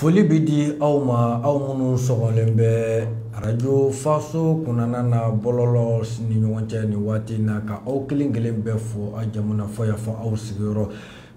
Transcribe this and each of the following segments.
Foli bɛ di aw ma aw minnu sɔgɔlen bɛ radio Faso kunana na bɔlɔlɔ ni ɲɔgɔn cɛ ni waati na ka aw kelen kelen bɛɛ fɔ a jamana fɔ ya fɔ aw sigiyɔrɔ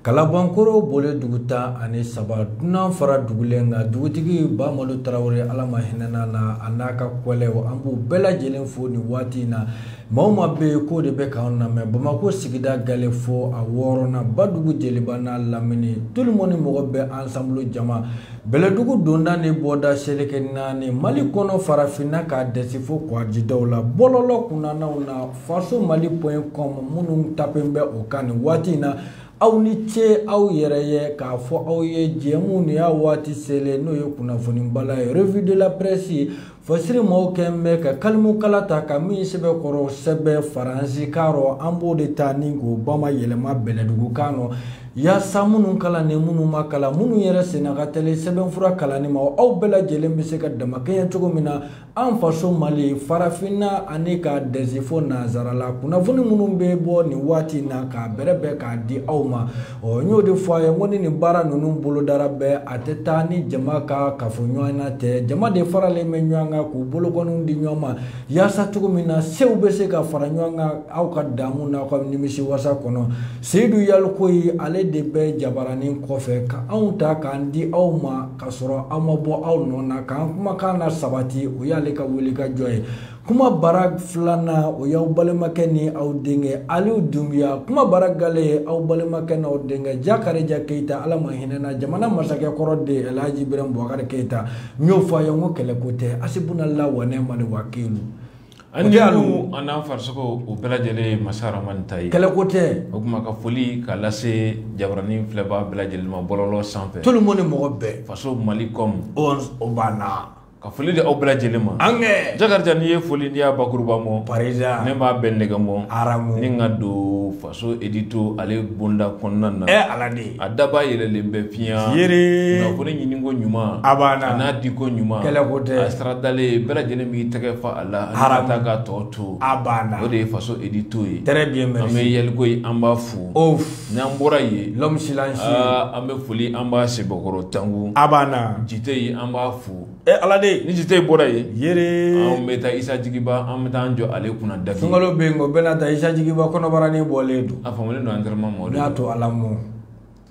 Kalabankoro Bole duguta ani saba dunan fara dugulen nka dugutigi Bamadu Tarawele Ala ma hinɛna na a n'a ka kɔlɛw an b'u bɛɛ lajɛlen fo ni waati na maa ma bɛ k'o de bɛ k'an lamɛn Bamakɔ sigida gale fo a wɔɔrɔna Badugu Jeliba n'a lamini tout le monde mɔgɔ bɛ ensemble jama Bɛlɛdugu donda ni bɔda seleke naani Mali kɔnɔ farafinna k'a dɛsɛ fo Kɔgɔjidaw la bɔlɔlɔ kunnanaw na fasomali.com minnu tapen bɛ o kan ni waati na aw ni ce aw yɛrɛ ye k'a fɔ aw ye jɛmu ni y'a waati selen n'o ye kunnafoni bala ye revue de la presse fasiri maaw kɛn bɛ ka kalimu kala ta ka min sɛbɛn kɔrɔ sɛbɛn faransi k'arɔ an b'o de ta ni k'o bama yɛlɛma Bɛlɛdugu kan nɔ yaasa minnu kalan ni minnu ma kalan minnu yɛrɛ senna ka tɛli sɛbɛnfura kalanni ma aw bɛɛ lajɛlen bɛ se ka damakɛɲɛ cogo min na an faso Mali farafinna ani ka dɛsɛ fo nanzarala kunnafoni minnu bɛ bɔ nin waati na k'a bɛrɛbɛn k'a di aw ma n y'o de fɔ a ye ko ni nin baara ninnu bolodara bɛɛ a tɛ taa ni jama ka kafoɲɔgɔnya tɛ jama de faralen bɛ ɲɔgɔn kan k'u bolokɔniw di ɲɔgɔn ma yaasa cogo min na sew bɛ se ka fara ɲɔgɔn kan aw ka damu n'aw ka nimisi wasa kɔnɔ Seyidu Yalikoyi ale de bɛ jabaranin kɔfɛ ka anw ta k'an di aw ma ka sɔrɔ aw ma bɔ aw nɔ na k'an kumakan na sabati o y'ale ka wuli ka jɔ ye kuma bara filanan o y'aw balimakɛ ni aw denkɛ Aliyu Dunbiya kuma bara gale aw balimakɛ n'aw denkɛ Jakarija Keyita Ala ma hinɛna jamana masakɛ kɔrɔ de Elhaji Ibrahim Boubacar Keyita n y'o fɔ a ye n ko kɛlɛko tɛ hasbunallahu wa ni'mal wakiil an n'an farisogo o bɛɛ lajɛlen masa Rahamani ta ye kɛlɛko tɛ o kuma ka foli k'a lase jabaranin filɛbaa bɛɛ lajɛlen ma bɔlɔlɔ sanfɛ tout le monde mɔgɔ bɛɛ faso Mali.com o banna ka foli di aw bɛɛ lajɛlen ma Jakarija n'i ye foli n'i y'a bakuruba mɔ parisa ne b'a bɛɛ nɛgɛ mɔ aramu ni ka don faso édito ale bonda kɔnɔna na ala de a daba yɛlɛlen bɛ fiɲɛ yere kunnafoni ɲiniko ɲuman a banna a n'a diko ɲuman kɛlɛko tɛ a saradalen bɛɛ lajɛlen b'i tɛgɛ fa a la ani ka taa ka tɔ to a banna o de ye faso édito ye très bien merci an bɛ Yalikoyi an b'a fo n'an bɔra yen l'homme silencieux an bɛ foli an b'a sebakɔrɔ tangu a banna Jite yi an b'a fo ala de ni Jite bɔra yen yere an bɛ taa Isa Jigiba an bɛ taa an jɔ ale kunna daki sunkalo bɛ yen ko bɛɛ na ta Isa Jigiba kɔnɔbaranin bɔlen don a faamulen don entraînement ma o de y'a to ala mɔ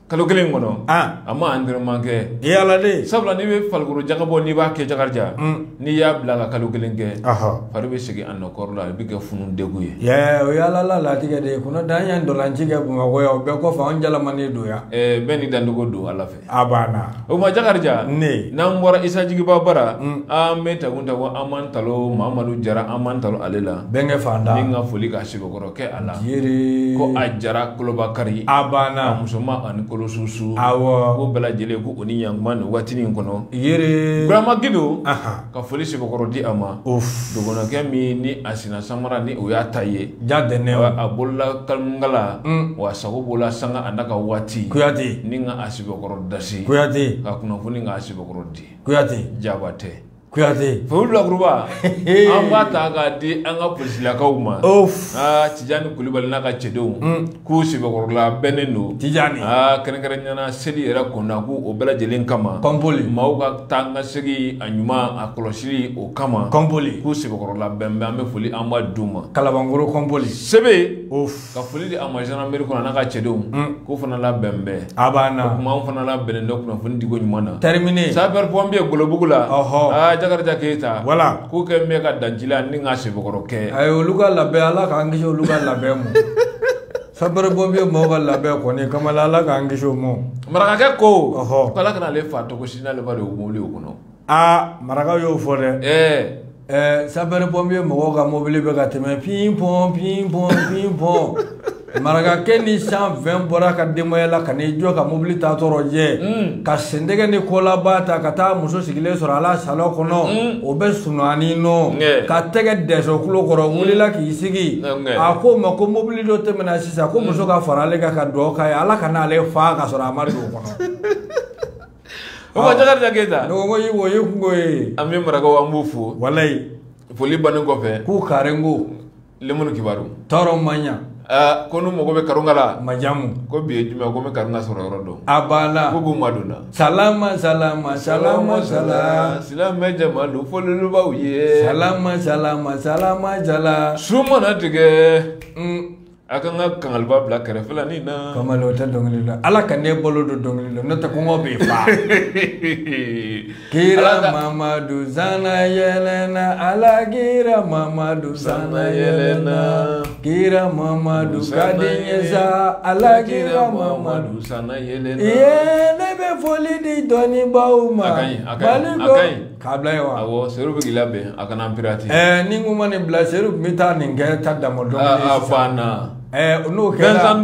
kalo kelen kɔnɔ a ma entraînement kɛ ala de sabula n'i bɛ farikolo jagabɔ n'i b'a kɛ Jakarija n'i y'a bila ka kalo kelen kɛ fari bɛ segin a nɔkɔrɔ la a bɛ kɛ funu degun ye o y'ala la latigɛ de ye kunna dan y'an dɔlanci kɛ Bamakɔ yan o bɛɛ kɔfɛ an jalamanen don yan bɛɛ ni dandogo don ala fɛ a banna o ma Jakarija ne n'an bɔra Isa Jigiba bara an bɛ tagun an m'an talo Mamadu Jara an m'an talo ale la bɛnkɛ fanda ni ka foli ka sebakɔrɔ kɛ a la yere ko a Jara Kolobakari a banna a musoma ani kolosusu awɔ ko bɛɛ lajɛlen ko o ni yankuma nin waati in kɔnɔ yere Burama Gindo ka foli sebakɔrɔ di a ma dogonakɛ min ni a sina samara ni o y'a ta ye jadɛnɛ a bolola kalmungala wa sago b'ola sanga a n'a ka waati Kuyate ni ka a sebakɔrɔ dasi Kuyate ka kunnafoni k'a sebakɔrɔ di Kuyate jaba tɛ Kuyate foli lakuruba an b'a ta k'a di an ka polisilakaw ma Tijani Kulibali n'a ka cɛdenw k'u sebakɔrɔla bɛnnen don Tijani kɛrɛnkɛrɛnnena seli yɛrɛ kɔnɔna ko o bɛɛ lajɛlen kama kɔnpoli maaw ka taa ka segin a ɲuman a kɔlɔsili o kama kɔnpoli k'u sebakɔrɔla bɛnbɛn an bɛ foli an b'a d'u ma Kalabankoro kɔnpoli sebe ka foli di a ma gendarmerie kɔnɔ n'a ka cɛdenw k'u fana la bɛnbɛn a banna o kuma an fana la bɛnnen dɔ kunnafoni diko ɲuman na terminé sapeur pompier Golobugu la Jakarija Keyita voilà k'u kɛ mɛ ka dancila ni ka sebakɔrɔ kɛ ayi olu ka labɛn ala k'an kisi olu ka labɛn ma sapeur pompier mɔgɔw ka labɛn kɔni kamala ala k'an kisi o ma marakakɛ ko k'ala kana ale fa tɔgɔ si n'ale ba de mobili o kɔnɔ maraka y'o fɔ dɛ sapeur pompier mɔgɔw ka mobili bɛ ka tɛmɛ pimpɔn pimpɔn pimpɔn marakakɛ ni 120 bɔra ka denbaya la ka n'i jɔ ka mobili ta tɔrɔ jɛ ka sendɛgɛ ni kɔlaba ta ka taa muso sigilen sɔrɔ ala salon kɔnɔ o bɛ sunaani nɔ ka tɛgɛ dɛsɛ kulo kɔrɔ wulila k'i sigi a ko ma ko mobili dɔ tɛmɛna sisan ko muso ka fara ale kan ka dugawu k'a ye ala ka n'ale fa ka sɔrɔ a ma don o kɔnɔ o ma Jakarija Keyita ne ko o ye kungo ye an bɛ marakaw an b'u fo walayi foli bannen kɔfɛ k'u karenko lemuru kibaru tɔɔrɔ man ɲa ko nu mogo be karungala majamu ko biye juma ko me karunga soro yoro do abana ko gumaduna salama salama salama salama silama jamalu folulu bawye salama salama salama jala suma na tige akanga kangalba bla kare fela ni na kamalo ta dongililo ala kane bolo do dongililo no ta ko ngobe fa kira mamadu zana yelena ala kira mamadu zana yelena kira mamadu kadinyesa ala kira mamadu zana yelena ye nebe foli di doni bauma akai kabla yawa awo seru bigila be akana pirati ni nguma ni bla seru mita ninge ta damodo afana no kera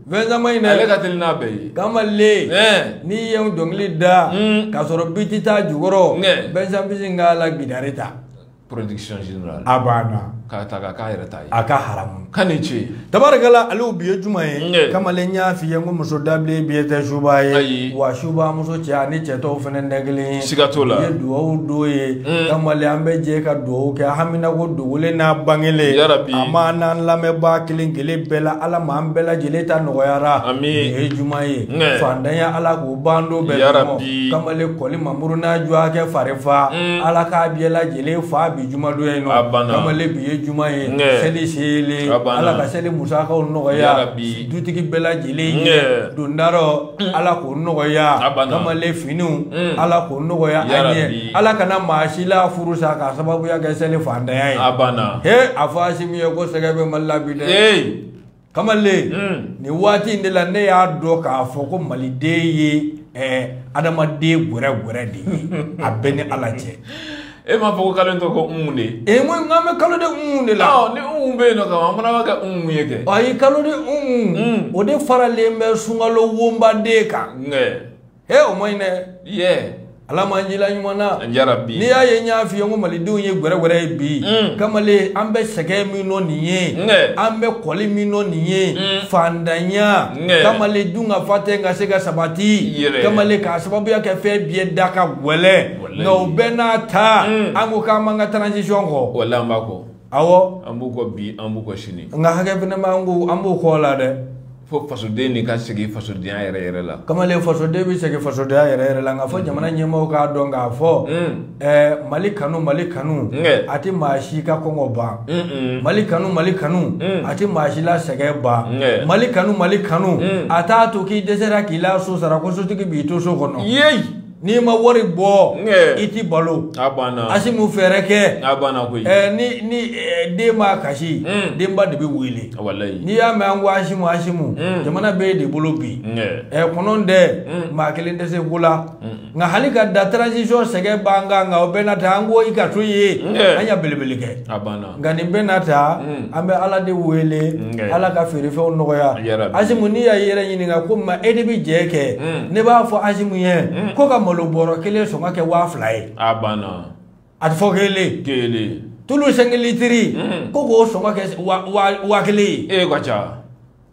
Venza maine ale ka telina be kamalle ni yem dongli da ka soro bitita jugoro benza bizinga la gidareta production générale abana ka taga ka yereta aka haram kanichi tabarakala alu biye jumaye kamalle nya fi yengo muso dable biye ta shubaye wa shuba muso cha ni cheto fene ndegle sigatola ye duwo doye kamalle ambe je ka duwo ke hamina go duwule na bangele amana lame ba kilingele bela ala ma ambela jeleta noyara ami jumaye fandanya ala ko bando bela kamalle koli mamuru na jwa ke farefa ala ka biela jele fa bi juma do yeno kamalle biye jumaye seli sele ala ka seli musaka noya dutigi bela jele dundaro ala ko noya kamalle finu ala ko noya anye ala kana mashila furusa ka sababu ya ga seli fandanya abana he afasi mi ko sagabe malla bi de kamalle ni wati ndela ne ya do ka foko malide adama de gure de abeni alaje e ma foko kalen to ko unde mo ngame kalo de unde la ni umbe no ka amana waga yeke ay kalo de o de farale me sungalo womba de ka he o moine ala manjila nyumana njarabi ni aye nya fi ngo mali du ye gwere bi kamale ambe sege mi no niye ambe koli mi no niye fandanya kamale dunga fatenga sega sabati kamale ka sababu ya ke fe bie daka gwele no benata angu kama nga transition ko wala mbako awo ambuko bi ambuko shini nga hage bina mangu ambuko la de fo faso de ni ka segi faso de yere la kamale faso de bi segi faso de yere la nga fo jamana nyemo ka donga fo mali kanu ati mashi ka kongo ba mali kanu ati mashi la sege ba mali kanu ata to ki desera ki la so sara ko so tiki bi to so kono ni ma wari bo iti balo abana asimu fereke abana ko ni de ma kashi de mba de bi wile wallahi ni ya ma ngwa asimu jamana be de bolo bi kononde ma kelende se kula nga halika da transition sege banga nga obena tango ikatuyi anya belebeleke abana ngani benata ambe ala de wele ala ka ferife onoya asimu ni ya yere nyinga ko ma edibi jeke ne ba fo asimu ye ko ka lo boro kele so ngake wa fly abana at fogele kele tulu sengilitiri ko so ngake wa kele kwacha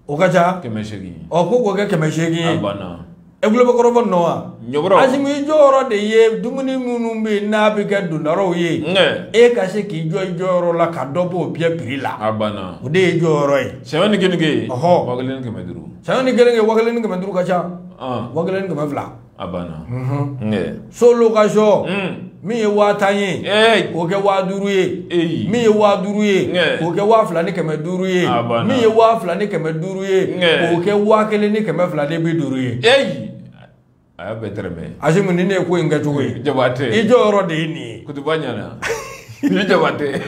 o kacha kemeshegi o ko ke kemeshegi abana eglo bakoro bonnoa nyobro azimi joro de ye dumuni munumbe na bi ga dunaro ye ka se ki joro la ka dobo bia brila abana o de joro e sewani genige wagalen kemeduru sewani genige wagalen kemeduru kacha wagalen kemevla abana so location mi ye wa tanye o ke wa duru ye mi ye wa duru ye o ke wa fla ni keme duru ye mi ye wa fla ni keme duru ye o ke wa kele ni keme fla ni bi duru ye aya betreme asimu ni ne ko inga tuwe jabate ijoro de ni kutubanya na ni jabate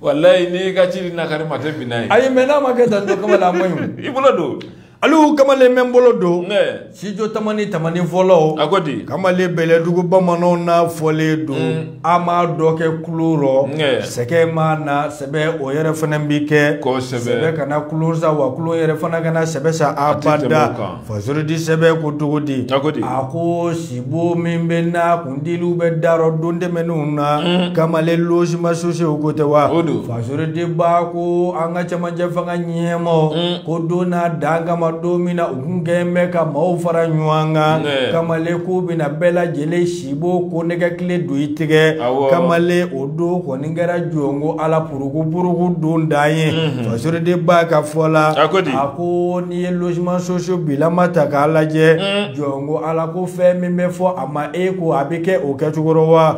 wallahi ni ka chiri na kare mate binai ayi mena maketa ndo kama la moyo ibulado alu kamale membolo do sijo tamani volo agodi kamale bele dugu bamano na fole do ama doke kuluro seke mana sebe o yere fana mbike ko sebe kana kulurza wa kulo yere fana kana sebe sa abada fazurdi sebe ko dugudi ako sibo mimbe na kundilu be daro donde menuna kamale loji masusi ukote wa fazurdi ba ko anga chama jafanga nyemo ko dona danga domina ukungeme ka mau fara nyuanga kamale ko bina bela jele shibo ko nega kile duitige kamale odo ko ningara jongo ala purugu don daye fasore de ba ka fola ako ni logement social bilama takalaje jongo ala ko fe me fo ama eko abike o ketugorowa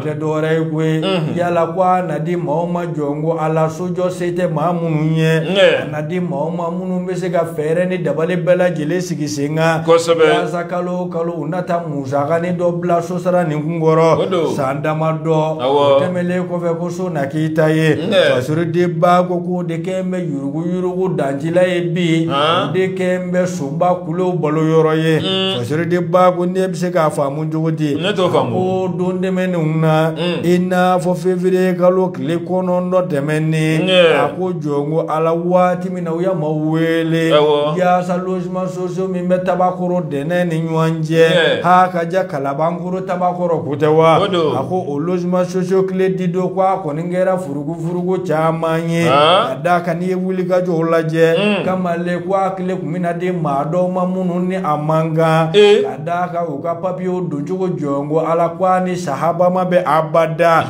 ke dore kwe yala kwa nadi mauma jongo ala sojo sete mamunye nadi mauma munu bese ka fere ni dabale bela jele sigisenga ya sakalo kalo unata musaka ni dobla sosara ni ngoro sandama do temele ko fe ko so nakita ye fasuri de ba ko de kembe yurugu danjila e bi de kembe sumba kulo bolo yoro ye fasuri de ba ko ne bese ka famu jogoti o donde menuna ina fo fevrier kalo kle kono ndo temeni ako jongo ala wati mina uya mawele ya sa logement social mi metabakoro dene ni nyanje ha kaja kalabanguro tabakoro kutewa ako o logement social kle dido kwa ko ngera furugu chamanye adaka ni wuli ka jolaje kamale kwa kle kumina de mado mamunu ni amanga adaka uka papio dojogo jongo ala kwa ni sahaba mabe abada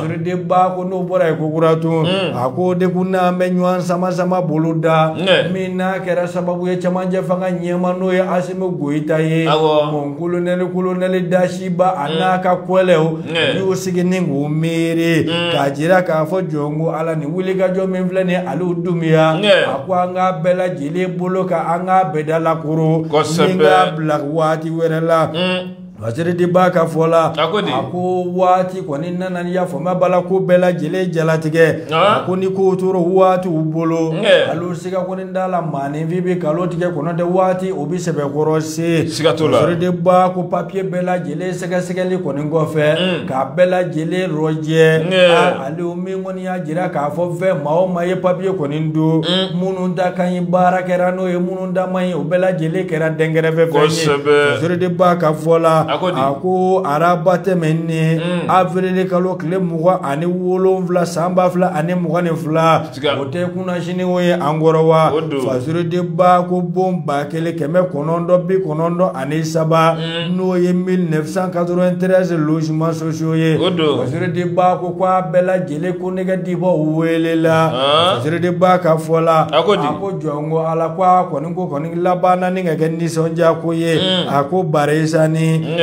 suri de ba ko no bora ko kuratu ako de kuna menywan sama boluda mina kera sababu ye chamanje fanga nyema no ye asime goita ye monkulu nele dashiba anaka kweleo yo sigini ngumiri kajira ka fo jongo ala ni wuli ga jo memflene alu dumia akwa nga bela jile boloka anga bedala kuru ninga black wati werela Wasiri di baka fola ako wati koni nana ya foma bala ko bela jele jalatige ako ni ko toro wati ubolo alu siga koni ndala mani vibi kalotige kono de wati obi sebe korose wasiri di baka papier bela jele sega li koni ngofe ka bela jele roje alu mingoni ya jira ka fo ve mao maye papier koni ndu munu nda kan bara kerano e munu nda mai obela jele kera dengere ve wasiri di baka fola ako arabate menni avril kalo kle muga ani wolonvla samba fla ani muga ne fla ote kuna shini woye angorowa fasure de ba ko bomba kele keme konondo bi konondo ani saba no ye 1993 logement sociaux ye fasure de ba ko kwa bela jele ko negativo welela fasure de ba ka fola ako jongo ala kwa koni labana ni ngeke ni sonja ko ye ako baresani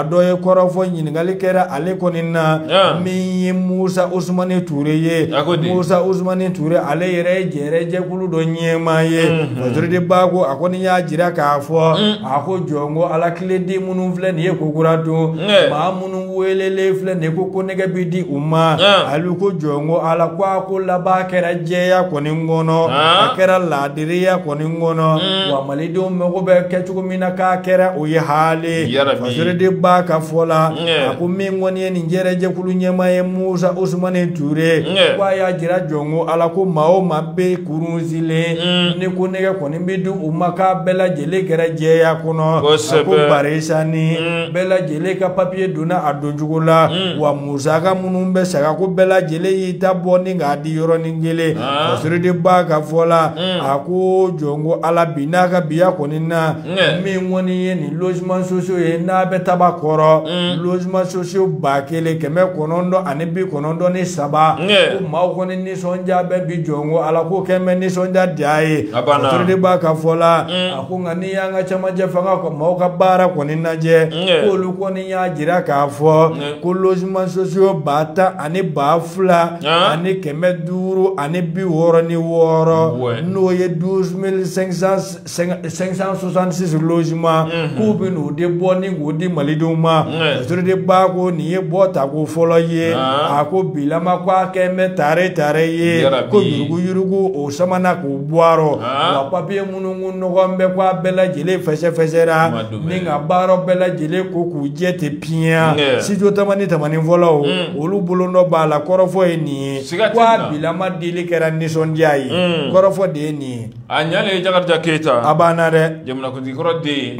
doye korofo nyingali kera ale konina mi Musa Usmane Touré ye Musa Usmane Touré ale yere jereje kulu do nyema ye fodride bago akoni ya jira ka afo ako jongo ala kledi munu fle ne kokuratu ma munu welele fle ne kokonega bidi umma aluko jongo ala kwa ko laba kera jeya koni ngono akera ladiriya koni ngono wa malido mego be kechuko mina ka kera o ye hale fodride baka fola ako mingoni ni jereje kulu nyema ye Musa Usmane Touré kwa ya jira jongo ala ko mao mabbe kurunzile ne ko nega koni bidu umaka bela jele kera jeya kono ko baresani bela jele ka papier duna adonjugula wa Musa ka munumbe saka ko bela jele yita boni ngadi yoro ningele osrede baka fola ako jongo ala binaka biya konina mingoni ni logement sociaux ye na betaba koro logement sociaux bakele keme konondo anibi konondo ni saba ko maw koni ni sonja be bi jongo ala ko keme ni sonja dai osrede baka fola ako ngani yanga chama je fanga ko maw ka bara konina je ko lu koni ya jira ka fo ko logement sociaux bata ani bafla ani keme duru ani bi woro ni woro no ye 12566 logement ko bi no de boni ngodi maliduma sur de bago ni ye bota ko folo ye ako bilama kwa keme tare ye ko yurugu o samana ko boaro wa papier munungu no gombe kwa bela jele fesera ninga baro bela jele ko ku jete pia si jo tamani volo olu bolondo bala korofo eni kwa bilama dili kera nison jai korofo de ni anyale jagarja keta abana re jamna ko dikoro de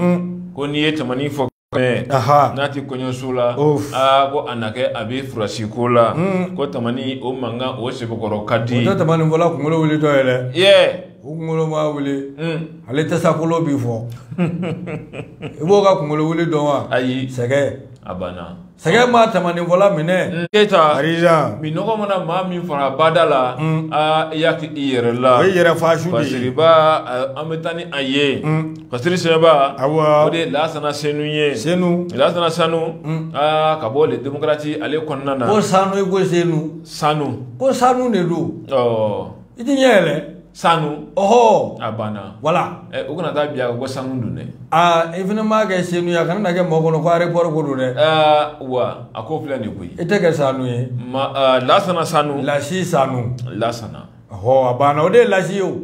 ko ni tamani fo nati konyo sula ko anake abi frasikola ko tamani o manga o sebokoro kadi ko tamani vola ko ngolo wili to ele kunkolo ma wuli ale tɛ sakolo bi fɔ I b'o ka kunkolo wuli dɔn wa ayi sɛgɛ a banna sɛgɛ ma tamanin fɔla minɛ Keita Arijan minɔgɔ mana maa min fara bada la I y'a kɛ I yɛrɛ la o ye yɛrɛ fasu de ye Fasiriba an bɛ taa ni a ye Fasiri Sɛnɛba awɔ o de ye Lansana Senu ye Senu Lansana Sanu ka bɔ les démocrates ale kɔnɔna na ko Sanu I ko Senu Sanu ko Sanu de don I ti ɲɛ yɛlɛ Sanu ɔhɔ a banna wala o kana taa bi a ko Sanu dun dɛ I fana m'a kɛ Senu ye a kana na kɛ mɔgɔ kɔnɔ ko aéroport ko don dɛ wa a ko filɛ nin koyi I tɛ kɛ Sanu ye Lansana Sanu Lasi Sanu Lansana ɔhɔ a banna o de ye Lasi ye o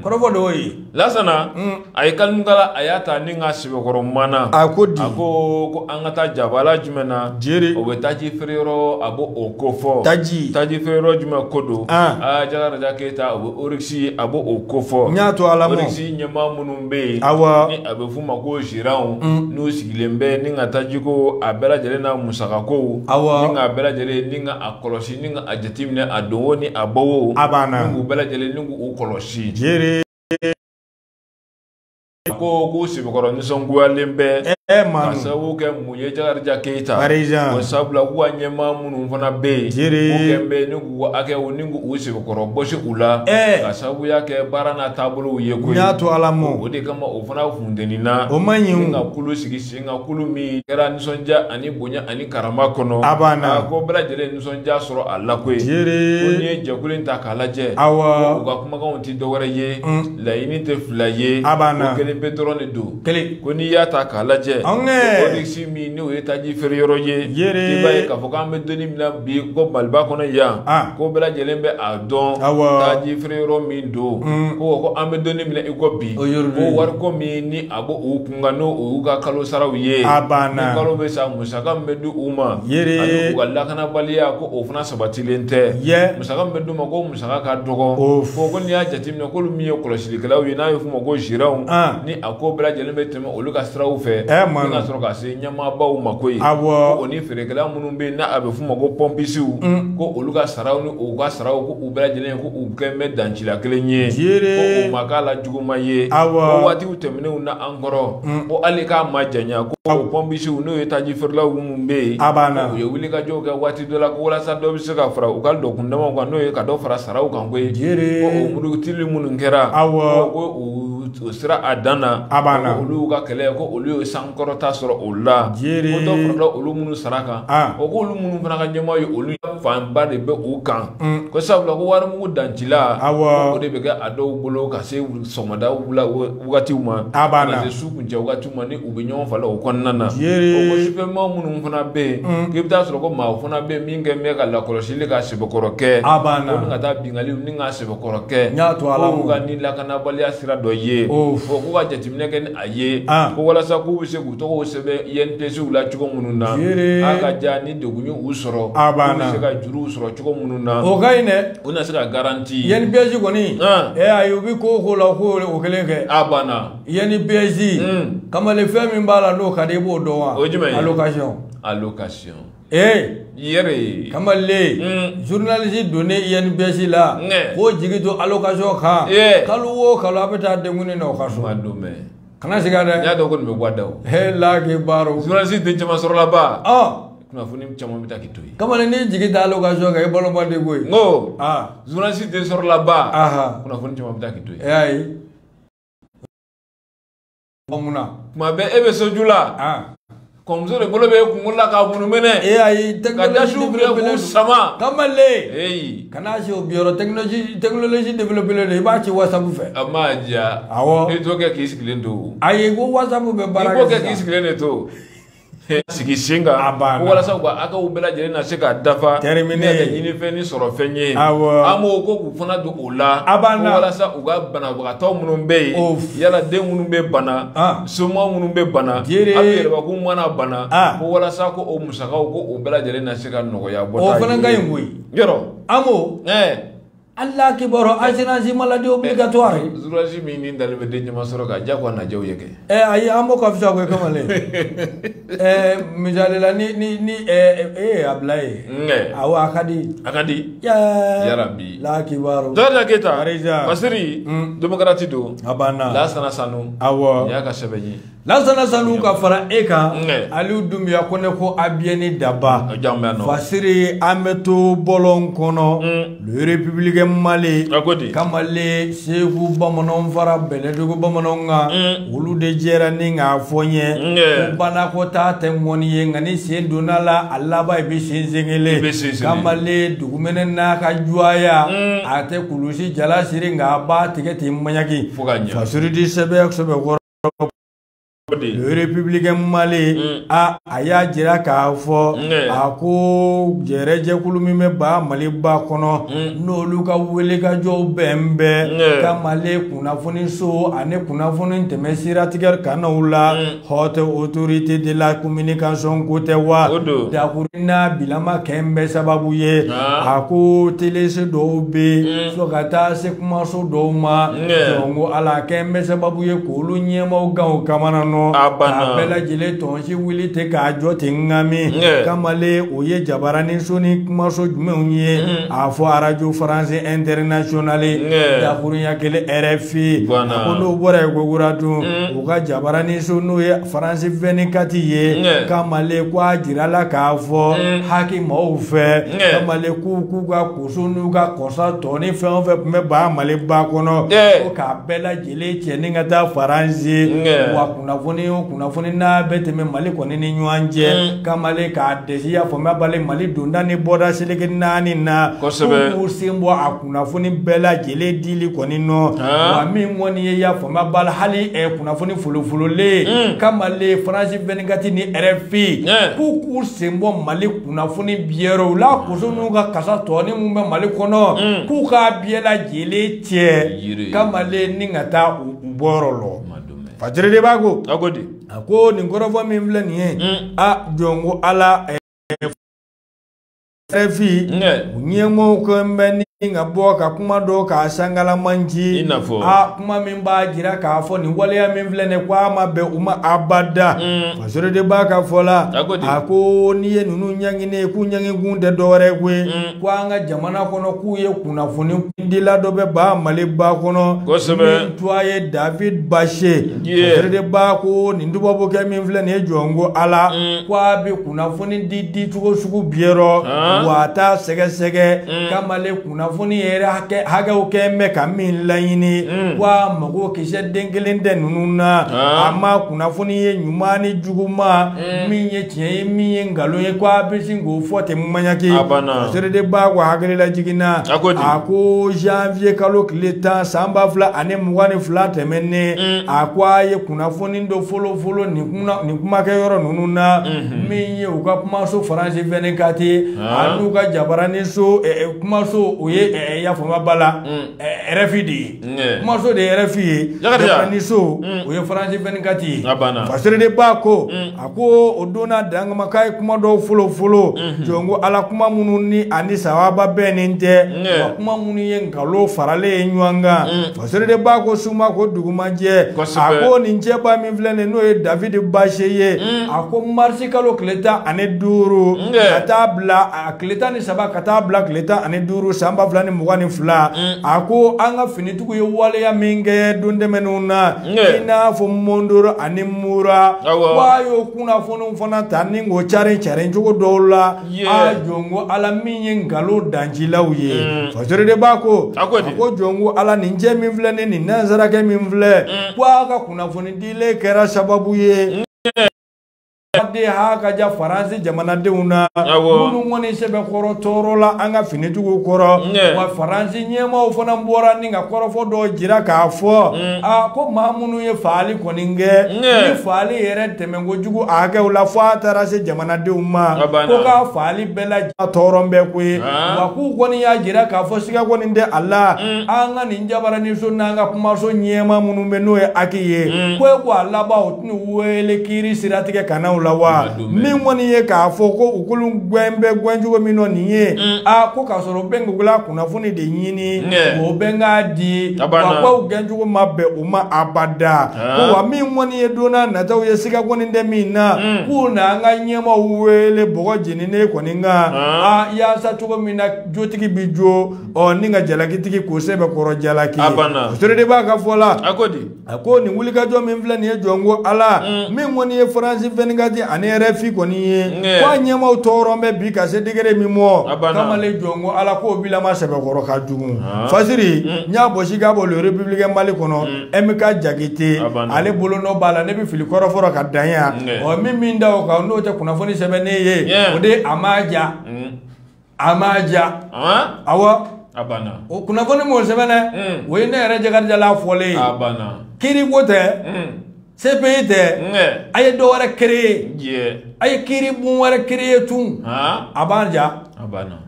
kɔrɔfɔ de y'o ye Lansana a ye kalinikala a y'a ta ni ka sɛbɛkɔrɔ mana a ko di a ko an ka taa jabala jumɛn na jeri o bɛ taji feere yɔrɔ a b'o o ko fɔ taji feere yɔrɔ jumɛn ko don Jakaraja Keyita o bɛ Orix a b'o o ko fɔ n y'a to ala mɔ Orix ɲɛmaa minnu bɛ yen awɔ ni a bɛ f'u ma ko gérants n'u sigilen bɛ ni ka taji ko a bɛɛ lajɛlen n'a musakakow awɔ ni ka bɛɛ lajɛlen ni ka a kɔlɔsi ni ka a jateminɛ a don o ni a bɔ o a banna ni k'u bɛɛ lajɛlen ni k'u kɔlɔsi jeri ko sɛbɛkɔrɔ nisɔngoyalen bɛ manu ka sababu kɛ mun ye Jakaraja Keyita Arijan o sabula k'u ka ɲɛmaa minnu fana bɛ yen jeri k'u kɛ bɛ ni k'u hakɛw ni k'u sɛbɛkɔrɔ bɔsi u la ka sababuya kɛ baara n'a taabolow ye koyi n y'a to ala mɔ o de kama o fana funteni na o man ɲi ni ka kulu sigi sen ka kulu min kɛra nisɔndiya ani bonya ani karama kɔnɔ a banna ko bɛɛ lajɛlen nisɔndiya sɔrɔ a la koyi jeri ko n'i ye jɛkulu in ta k'a lajɛ awɔ u ka kumakanw tɛ dɔwɛrɛ ye laɲini tɛ fila ye a banna ko kelen pe dɔrɔn de don kelen ko n'i y'a ta k'a lajɛ Orix min n'o ye taji feere yɔrɔ ye i b'a ye k'a fɔ k'an bɛ donni min na bi ko Maliba kɔnɔ yan ko bɛɛ lajɛlen bɛ a dɔn taji feere yɔrɔ min don ko an bɛ donni min na I ko bi ko wariko min ni a b'o u kunkan n'o y'u ka kalo saraw ye a banna ni kalo bɛ sa musaka min bɛ di u ma ani u ka lakanabaliya ko o fana sabatilen tɛ musaka min bɛ d'u ma ko musaka ka dɔgɔ ko n'i y'a jateminɛ k'olu min ye kɔlɔsilikɛlaw ye n'a bɛ f'u ma ko gérants ni a ko bɛɛ lajɛlen bɛ tɛmɛ olu ka siraw fɛ ni ka sɔrɔ ka se ɲɛmaabaw ma koyi ko o ni feerekɛla minnu bɛ yen n'a bɛ f'u ma ko pɔmpisiw ko olu ka saraw ni u ka saraw ko u bɛɛ lajɛlen ko u kɛn bɛ dancila kelen ye ko o ma k'a la juguma ye ko waatiw tɛmɛnenw na an kɔrɔ ko hali k'a ma janya ko o pɔmpisiw n'o ye taji feerelaw minnu bɛ yen u ye wulikajɔw kɛ waati dɔ la ko walasa dɔ bɛ se ka fara u ka dɔkundamaw kan n'o ye ka dɔ fara saraw kan koyi ko o murutili minnu kɛra ko o sera a dan na olu ka kɛlɛ ko olu ye sankɔrɔta sɔrɔ o la ko dɔ farala olu minnu sara kan o ko olu minnu fana ka ɲɛmaa ye olu fanba de bɛ u kan ko sabula ko warimugu dancila o de bɛ kɛ a dɔw bolo ka se sɔgɔmada wagatiw ma ka se su kuncɛ wagatiw ma ni u bɛ ɲɔgɔn falen o kɔnɔna na o ko sufɛnmaa minnu fana bɛ yen k'i bɛ taa sɔrɔ ko maa fana bɛ yen min kɛ bɛ ka lakɔlɔsili ka sɛbɛkɔrɔ kɛ ko ni ka taa binkaliw ni ka sɛbɛkɔrɔ kɛ ko ka ni lakanabaliya sira dɔ ye k'u ka jateminɛ kɛ ni a ye ko walasa k'u bɛ se k'u tɔgɔw sɛbɛn INPS la cogo minnu na a ka ja ni degun y'u sɔrɔ k'u bɛ se ka juruw sɔrɔ cogo minnu na o ka ɲi dɛ u na se ka garanti INPS kɔni ayi u bɛ ko o ko la ko o kelen kɛ a banna INPS kamalen fɛn min b'a la n'o ka di i b'o dɔn wa o jumɛn ye allocation yɛrɛ kamalen journaliste donnen INPS la k'o jigi to allocation kan kalo o kalo a bɛ taa denkuni na o ka so kana siga dɛ n y'a dɔn ko nin bɛ bɔ a da o laki baaro journaliste den caman sɔrɔla ba kunnafoni caman bɛ taa k'i to yen kamalen n'i jigi ta allocation kan i balo man di koyi n ko journaliste den sɔrɔla ba kunnafoni caman bɛ taa k'i to yen ayi munna tuma bɛɛ e bɛ soju la kɔmuso de bolo bɛ kunkolo la k'a munumɛnɛ ayi ka dasiw filɛ k'u sama kamalen kana se o biyɔrɔ technologie développée i b'a ci WhatsApp fɛ a ma diya awɔ i t'o kɛ k'i sigilen to ayi ko WhatsApp bɛ baara kɛ i b'o kɛ k'i sigilen de to sigi sen kan ko walasa u ka hakɛw bɛɛ lajɛlen na se ka dafa ne yɛrɛ ɲini fɛn ni sɔrɔ fɛn ye an b'o ko k'u fana don o la ko walasa u ka banabagatɔ minnu bɛ yen yala den minnu bɛ bana somɔgɔw minnu bɛ bana hali yɛrɛbakun mana bana ko walasa ko o musakaw ko o bɛɛ lajɛlen na se ka nɔgɔya bɔta ye o fana ka ɲi koyi yɔrɔ an b'o Allah kibaro assurance maladie obligatoire zuraji mi ni dalbe de nyama soroka jako na jaw yeke ayi ambo ko afisa ko kamale mijalila ni ablay awa akadi ya rabbi la kibaro dada keta masiri demokrati do abana la sana sanu awa ya ka sebenyi la sana sanu ka fara eka aliu dumbiya kone ko abieni daba fasiri ameto bolon kono le république Mali kamale Seku Bamanon fara Beledugu Bamanonga ulu de jera ninga fonye bana ko ta temoni yenga ni sen donala alaba ibi sinzengele kamale dugumene na ka juaya ate kulusi jala siringa ba tigeti manyaki fasiri di sebe le république Mali aya jira ka fo ako jereje kulumi me ba Mali ba kono no luka wele ka jo bembe kamale kunafoni so ane kunafoni temesira tiger kanaula haute autorité de la communication kote wa da kurina bilama kembe sababu ye ako telese do be so kata se kuma so do ma jongo ala kembe sababu ye kulu nyema uga kamana no abela jile tonshi wili te ka joti ngami kamale oye jabarani soni kuma so jumenye afo radio France Internationale da kurunya kele RFI akono bora goguratu uga jabarani sono ye France 24 ye kamale kwa jirala ka afo haki maufe kamale ku ga kusunu ga kosa toni fe me ba male ba kono o ka bela jile cheninga ta France wa kuna foni na beteme Mali koni ni nyanje kamale ka desia foma bale Mali dunda ni boda seleke nani na ku simbo akuna foni bela jele dili koni no wa mi ngoni ya foma bala hali kuna foni fulufulu le kamale France 24 ni RFI ku simbo Mali kuna foni biero la kuzunu ga kasa toni mumbe Mali kono ku ka biela jele tie kamale ningata uborolo Fajiri de bago agodi ako ni ngorofo mi mle ni jongo ala refi nyemo ko mbeni nga boka kuma do ka sangala manji kuma mimba jira ka fo ni wale ya mimvle ne kwa ma be uma abada fasore de baka fola ako ni ye nunu nyangi ne ku nyangi gunde dore gwe kwa nga jamana kono ku ye kuna funi ndila do be ba Mali ba kono toye David Bashe fasore de bako ni ndubo boke mimvle ne jongo ala kwa be kuna funi didi tugo sugu biero wata sege kamale kuna funi yere hage ukeme kamin layini kwa mago kishe dengelende nununa ama kuna funi ye nyumani juguma minye chie minye ngalo ye kwa bisingo fote mmanyaki sere de ba kwa hagele la jigina ako janvier kalo kleta samba fla ane mwani fla temene akwa ye kuna funi ndo folo ni kuma ke yoro nununa minye uka kuma so France 24 anuka jabarani so kuma so oye ya foma bala RFI kuma so de RFI jabarani so oye France 24 fasere de bako ako odona danga makai kuma do folo jongo ala kuma mununi ani sawaba beninte kuma muni yengalo farale nywanga fasere de bako suma ko dugumaje ako ninje ba mi vlene no David Basheye ako marsi kalo kleta ane duru katabla kleta ni saba katabla kleta ane duru samba flani mugani fla ako anga finituku ye wale ya minge dunde menuna ina fo mondoro ane mura wayo kuna fono mfana tani ngo chare njogo dola jongo ala minye ngalo danjila uye fasore de bako ako jongo ala ninje mimvle ni nazara ke mimvle waka kuna foni dile kera sababu ye de haka ja France jamana de una munu ngoni sebe koro torola anga finitugo koro wa France nyema ofona mbora ninga koro fo do jira ka fo ko mamunu ye fali koninge ni fali yere temengo jugu aga ula fatara se jamana de umma ko ka fali bela torombe kwe wa ku koni ya jira ka fo siga koninde Allah anga ninjabara ni so nanga kuma so nyema munu meno e akiye kwe ko Allah ba otunu wele kiri siratike kana ula la wa min woni ye k'a fɔ ko u kulu gwɛnbɛ gwɛncogo min nɔ nin ye ko k'a sɔrɔ bɛn gugula kunnafoni de ɲini o bɛn k'a di wa ko gwɛncogo ma bɛn u ma abada ko wa min woni ye donna nataw ye siga kɔni tɛ min na k'u na an ka ɲɛmaw wele bɔgɔ jeninen kɔni kan yaasa cogo min na jotigi bi jo ni ka jalakitigi ko sɛbɛ kɔrɔ jalaki o de b'a ka fɔ la a ko nin wulikajɔ min filɛ nin ye jɔnko ala min kɔni ye faransi 24 ani RFI kɔni ye ko a ɲɛmaw tɔɔrɔ bɛ bi ka se degré min mɔ kamalen jɔnko ala k'o bilama sɛbɛkɔrɔ ka jugu fasiri n y'a bɔsi k'a bɔ le républicain Mali kɔnɔ MK Jakite ale bolo nɔ b'a la ne bɛ fili kɔrɔfɔrɔ ka dan yan min da o kan n'o tɛ kunnafoni sɛbɛn ne ye o de a ma ja awɔ o kunnafoni m'o sɛbɛn dɛ o ye ne yɛrɛ Jakarija fɔlen ye kiiri ko tɛ CPI tɛ a ye dɔ wɛrɛ créer a ye kiiri bon wɛrɛ créer tun a b'an ja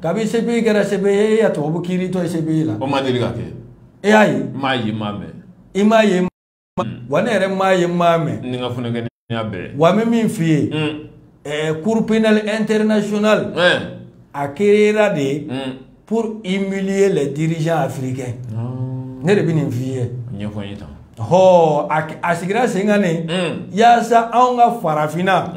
kabi CPI kɛra CPI ya tubabu kiiri tɔ ye CPI la o ma deli ka kɛ e y'a ye m'a ye m'a mɛn i m'a ye wa ne yɛrɛ m'a ye m'a mɛn ni ka funukɛ y'a bɛɛ wa n bɛ min f'i ye Cour pénale internationale a créera de pour humilier les dirigeants africains ne de bɛ nin f'i ye ɲɛfɔ n ye tan a sigira sen kan ne yaasa anw ka farafinna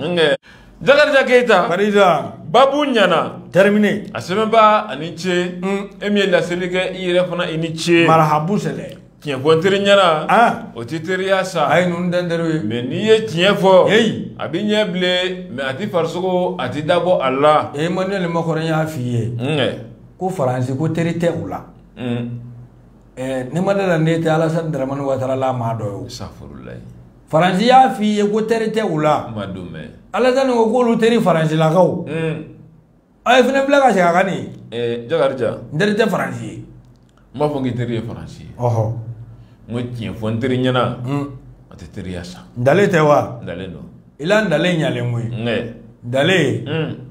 Jakarija Keita Farida babu ɲana terminé a sɛbɛnba ani ce e min ye laseli kɛ i yɛrɛ fana i ni ce marahabu sɛlɛ tiɲɛ fɔ teri ɲana o tɛ teriya sa a ye ninnu dɛndɛrɛ ye mais n'i ye tiɲɛ fɔ a bɛ ɲɛ bilen mais a tɛ farisogo a tɛ dabɔ a la Emmanuel Macron y'a f'i ye ko Faransi ko teri tɛ u la ne ma da la ne tɛ Alassane Dramane Ouattara la maa dɔ ye Faransi y'a f'i ye ko teri tɛ u la Alassane ko k'olu teri Faransilakaw a ye fana bila ka segin a kan nin Jakarija n teri tɛ Faransi ye n b'a fɔ k'i teri ye Faransi ye n ko tiɲɛ fɔ n teri ɲɛna a tɛ teriya sa ndale tɛ wa ndale don i la ndale ɲalen koyi ndale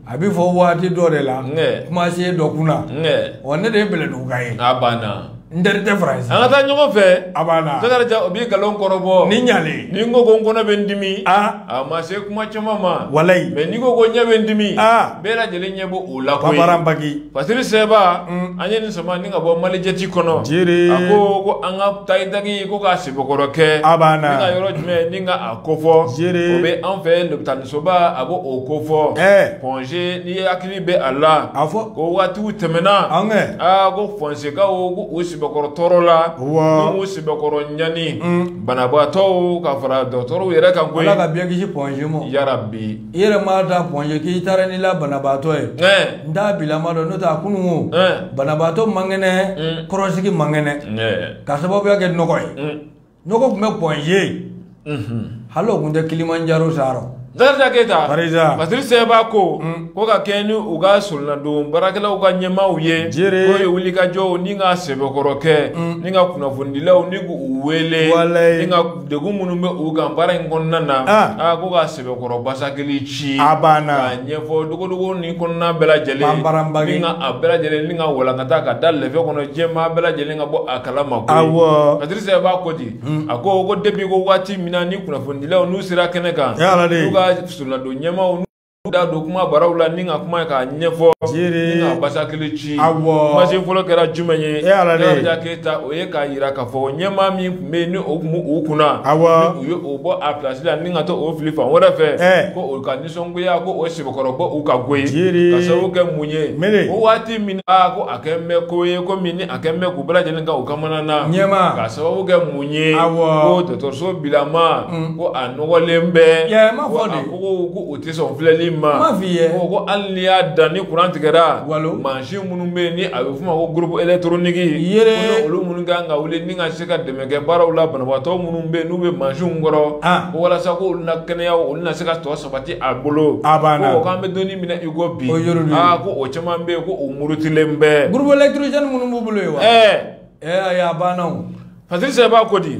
a bɛ fɔ waati dɔ de la kuma se dɔ kunna ne de ye bɛlɛduguka ye a banna n teri tɛ Faransi an ka taa ɲɔgɔn fɛ a banna Jakarija o b'i nkalon kɔrɔbɔ ni ɲalen ni n ko ko n kɔnɔ bɛ n dimi a ma se kuma caman ma walayi mais n'i ko ko ɲɛ bɛ n dimi bɛɛ lajɛlen ɲɛ b'o o la koyi Paparanbaki Fasiri Sɛba an ye nin sama ni ka bɔ Mali jɛti kɔnɔ a ko an ka tagitagi ko k'a sɛbɛkɔrɔ kɛ a banna ni ka yɔrɔ jumɛn ni ka a kofɔ o bɛ an fɛ lopitanisoba a b'o o kofɔ congé n'i hakili bɛ a la ko waatiw tɛmɛna ko fɔnsekaw ko o sɛbɛkɔrɔ tɔɔrɔ la n'u sɛbɛkɔrɔ ɲani banabaatɔw ka fara dɔgɔtɔrɔw yɛrɛ kan koyi Ala ka bɛɛ kisi congé ma yarabi i yɛrɛ m'a da congé k'i taara n'i la banabaatɔ ye n t'a bilama dɔn n'o tɛ a kununko banabaatɔ man kɛnɛ kɔrɔsigi man kɛnɛ ka sababuya kɛ nɔgɔ ye nɔgɔ tun bɛ congé hali o tun tɛ Kilimanjaro sarɔ Jakarija Keita Fasiri Sɛba ko ka kɛ ni u ka solonadon baarakɛlaw ka ɲɛmaaw ye k'o ye wulikajɔw ni ka sɛbɛkɔrɔ kɛ ni ka kunnafonidilaw ni k'u wele ni ka degun minnu bɛ u kan baara in kɔnɔna na ko ka sɛbɛkɔrɔ basakili ci k'a ɲɛfɔ dogodogo ni kɔnɔna bɛɛ lajɛlen ni ka a bɛɛ lajɛlen ni ka walankata ka da lɛfɛ kɔnɔ diɲɛmaa bɛɛ lajɛlen ka bɔ a kalama koyi Fasiri Sɛba ko ten a ko depuis ko waati min na ni kunnafonidilaw n'u sera kɛnɛ kan solonadon ɲɛmaw da don kuma baraw la ni ka kuma k'a ɲɛfɔ ni ka basakili ci kumasen fɔlɔ kɛra jumɛn ye Jakarija Keita o ye k'a yira k'a fɔ ɲɛmaa min tun bɛ yen ni o tun b'u kunna ni u ye o bɔ a pilasi la ni ka to o fili fan wɛrɛ fɛ ko o ka nisɔngoya ko o sɛbɛkɔrɔ bɔ u ka goyi ka sababu kɛ mun ye o waati min ko a kɛ n bɛ ko ye komi ni a kɛ n bɛ k'u bɛɛ lajɛlen ka u kamana na ka sababu kɛ mun ye ko dɔgɔtɔrɔso bilama ko a nɔgɔlen bɛ ko o tɛ sɔn filɛli ma ko hali n'i y'a dan ni kuran tigɛra mansin minnu bɛ yen ni a bɛ f'o ma ko groupe électronique ko olu minnu kan ka wuli ni ka se ka dɛmɛ kɛ baaraw la banabaatɔ minnu bɛ yen n'u bɛ mansinw kɔrɔ ko walasa ko olu na kɛnɛya olu na se ka tɔ sabati a bolo ko k'an bɛ donni minɛ i ko bi ko o caman bɛ yen ko o murutilen bɛ groupe électrogène minnu b'u bolo ye wa a banna o Fasiri seba ko di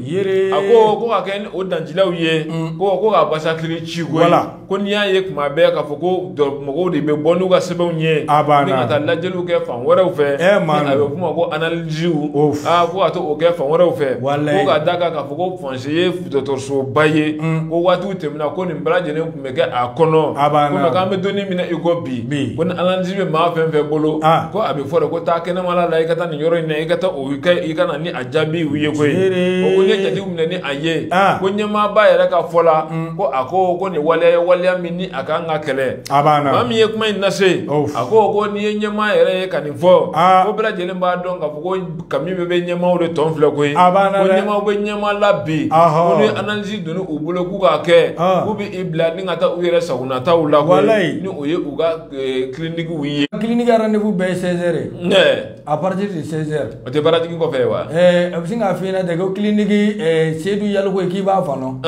ako ko ka ken o danjilaw ye ko ka basa kiri ci ko ko niya ye kuma be ka fo ko mogo de be bonu ka sebe nye ni ata lajelu ke fan wara fe ni abe kuma ko analyse ko ato o ke fan wara fe ko ka daga ka fo ko conseiller docteur so baye ko watu temna ko ni braje ne kuma ke akono ko ka me doni mina ego bi ko analyse be ma fe bolo ko abe fo ko ta ken mala la ikata ni yoro ne ikata o ikana ni ajabi wiye ko o ne jadi umne ni aye ko nyama ba yere ka fola ko ako ko ni wale mini akanga kele mami ye kuma inase ako ko ni nyama yere ka ni fo ko bra jele ba don ka ko kami be nyama o de ton fle ko nyama be nyama labi ko ni analyse donu ubulo ku ka ke ko bi ibla ni ngata u yere saguna ta ula ko ni o ye uga clinique wiye clinique rendez-vous be 16h à partir de 16h o te bara jigi ko fe wa abisinga fina de ko clinique Seydou Yallo ko ki ba fano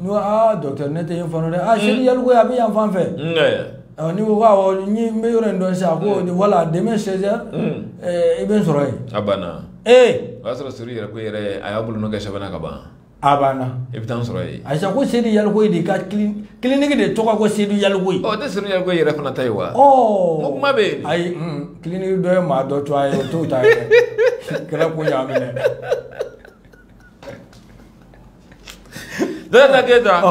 no docteur nete yin fano de Seydou Yallo ko abi yan fan fe ni wo wa ni me yoro ndo sa ko wala demain 16h e ben soro abana wasra suri yere ko yere ayabulu no ga shabana ka ba abana e bitan soro aisha ko Seydou Yallo ko di ka clinique de to ko Seydou Yallo ko de Seydou Yallo ko yere fana taywa mo kuma be ay clinique do ma do to ay to ta kala ko ya mene da keta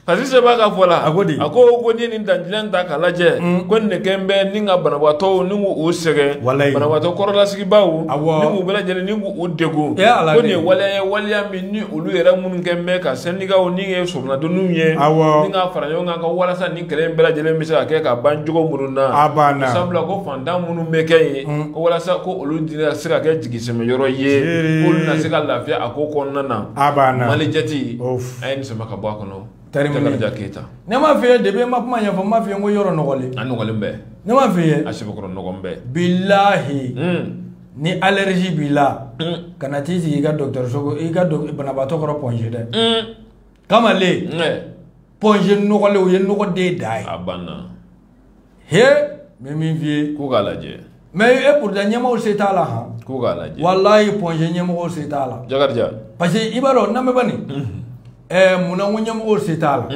Fasiri seba ka fola ako ko ni danjilan ta kala je ko ne kembe ni nga banabato ni ngu usege banabato korola sigi bawo ni ngu bela jele ni ngu udego ko ne wala mi ni ulu era mun kembe ka seniga o ni nge sobna do numye ni nga faranyo nga ka wala sa ni kele bela jele mi sa ke ka banjugo muruna sabla ko fanda munu meke ko wala sa ko ulu dina sika ke jigiseme yoro ye ulu na sika lafia akoko nana mali jati ayin sema ka bwa kono nema fe debe ma kuma nya ma fe ngo yoro nogole anogole mbe nema fe asibukro nogombe billahi ni allergie bila kana tisi iga docteur sogo iga banabato ko ponje de kama le ponje nogole o ye nogo de dai abana he me mi vie ko galaje mais e pour nyama o setala ha ko galaje wallahi ponje nyama o setala jagarja parce que ibaro na me bani muna wonyam o setala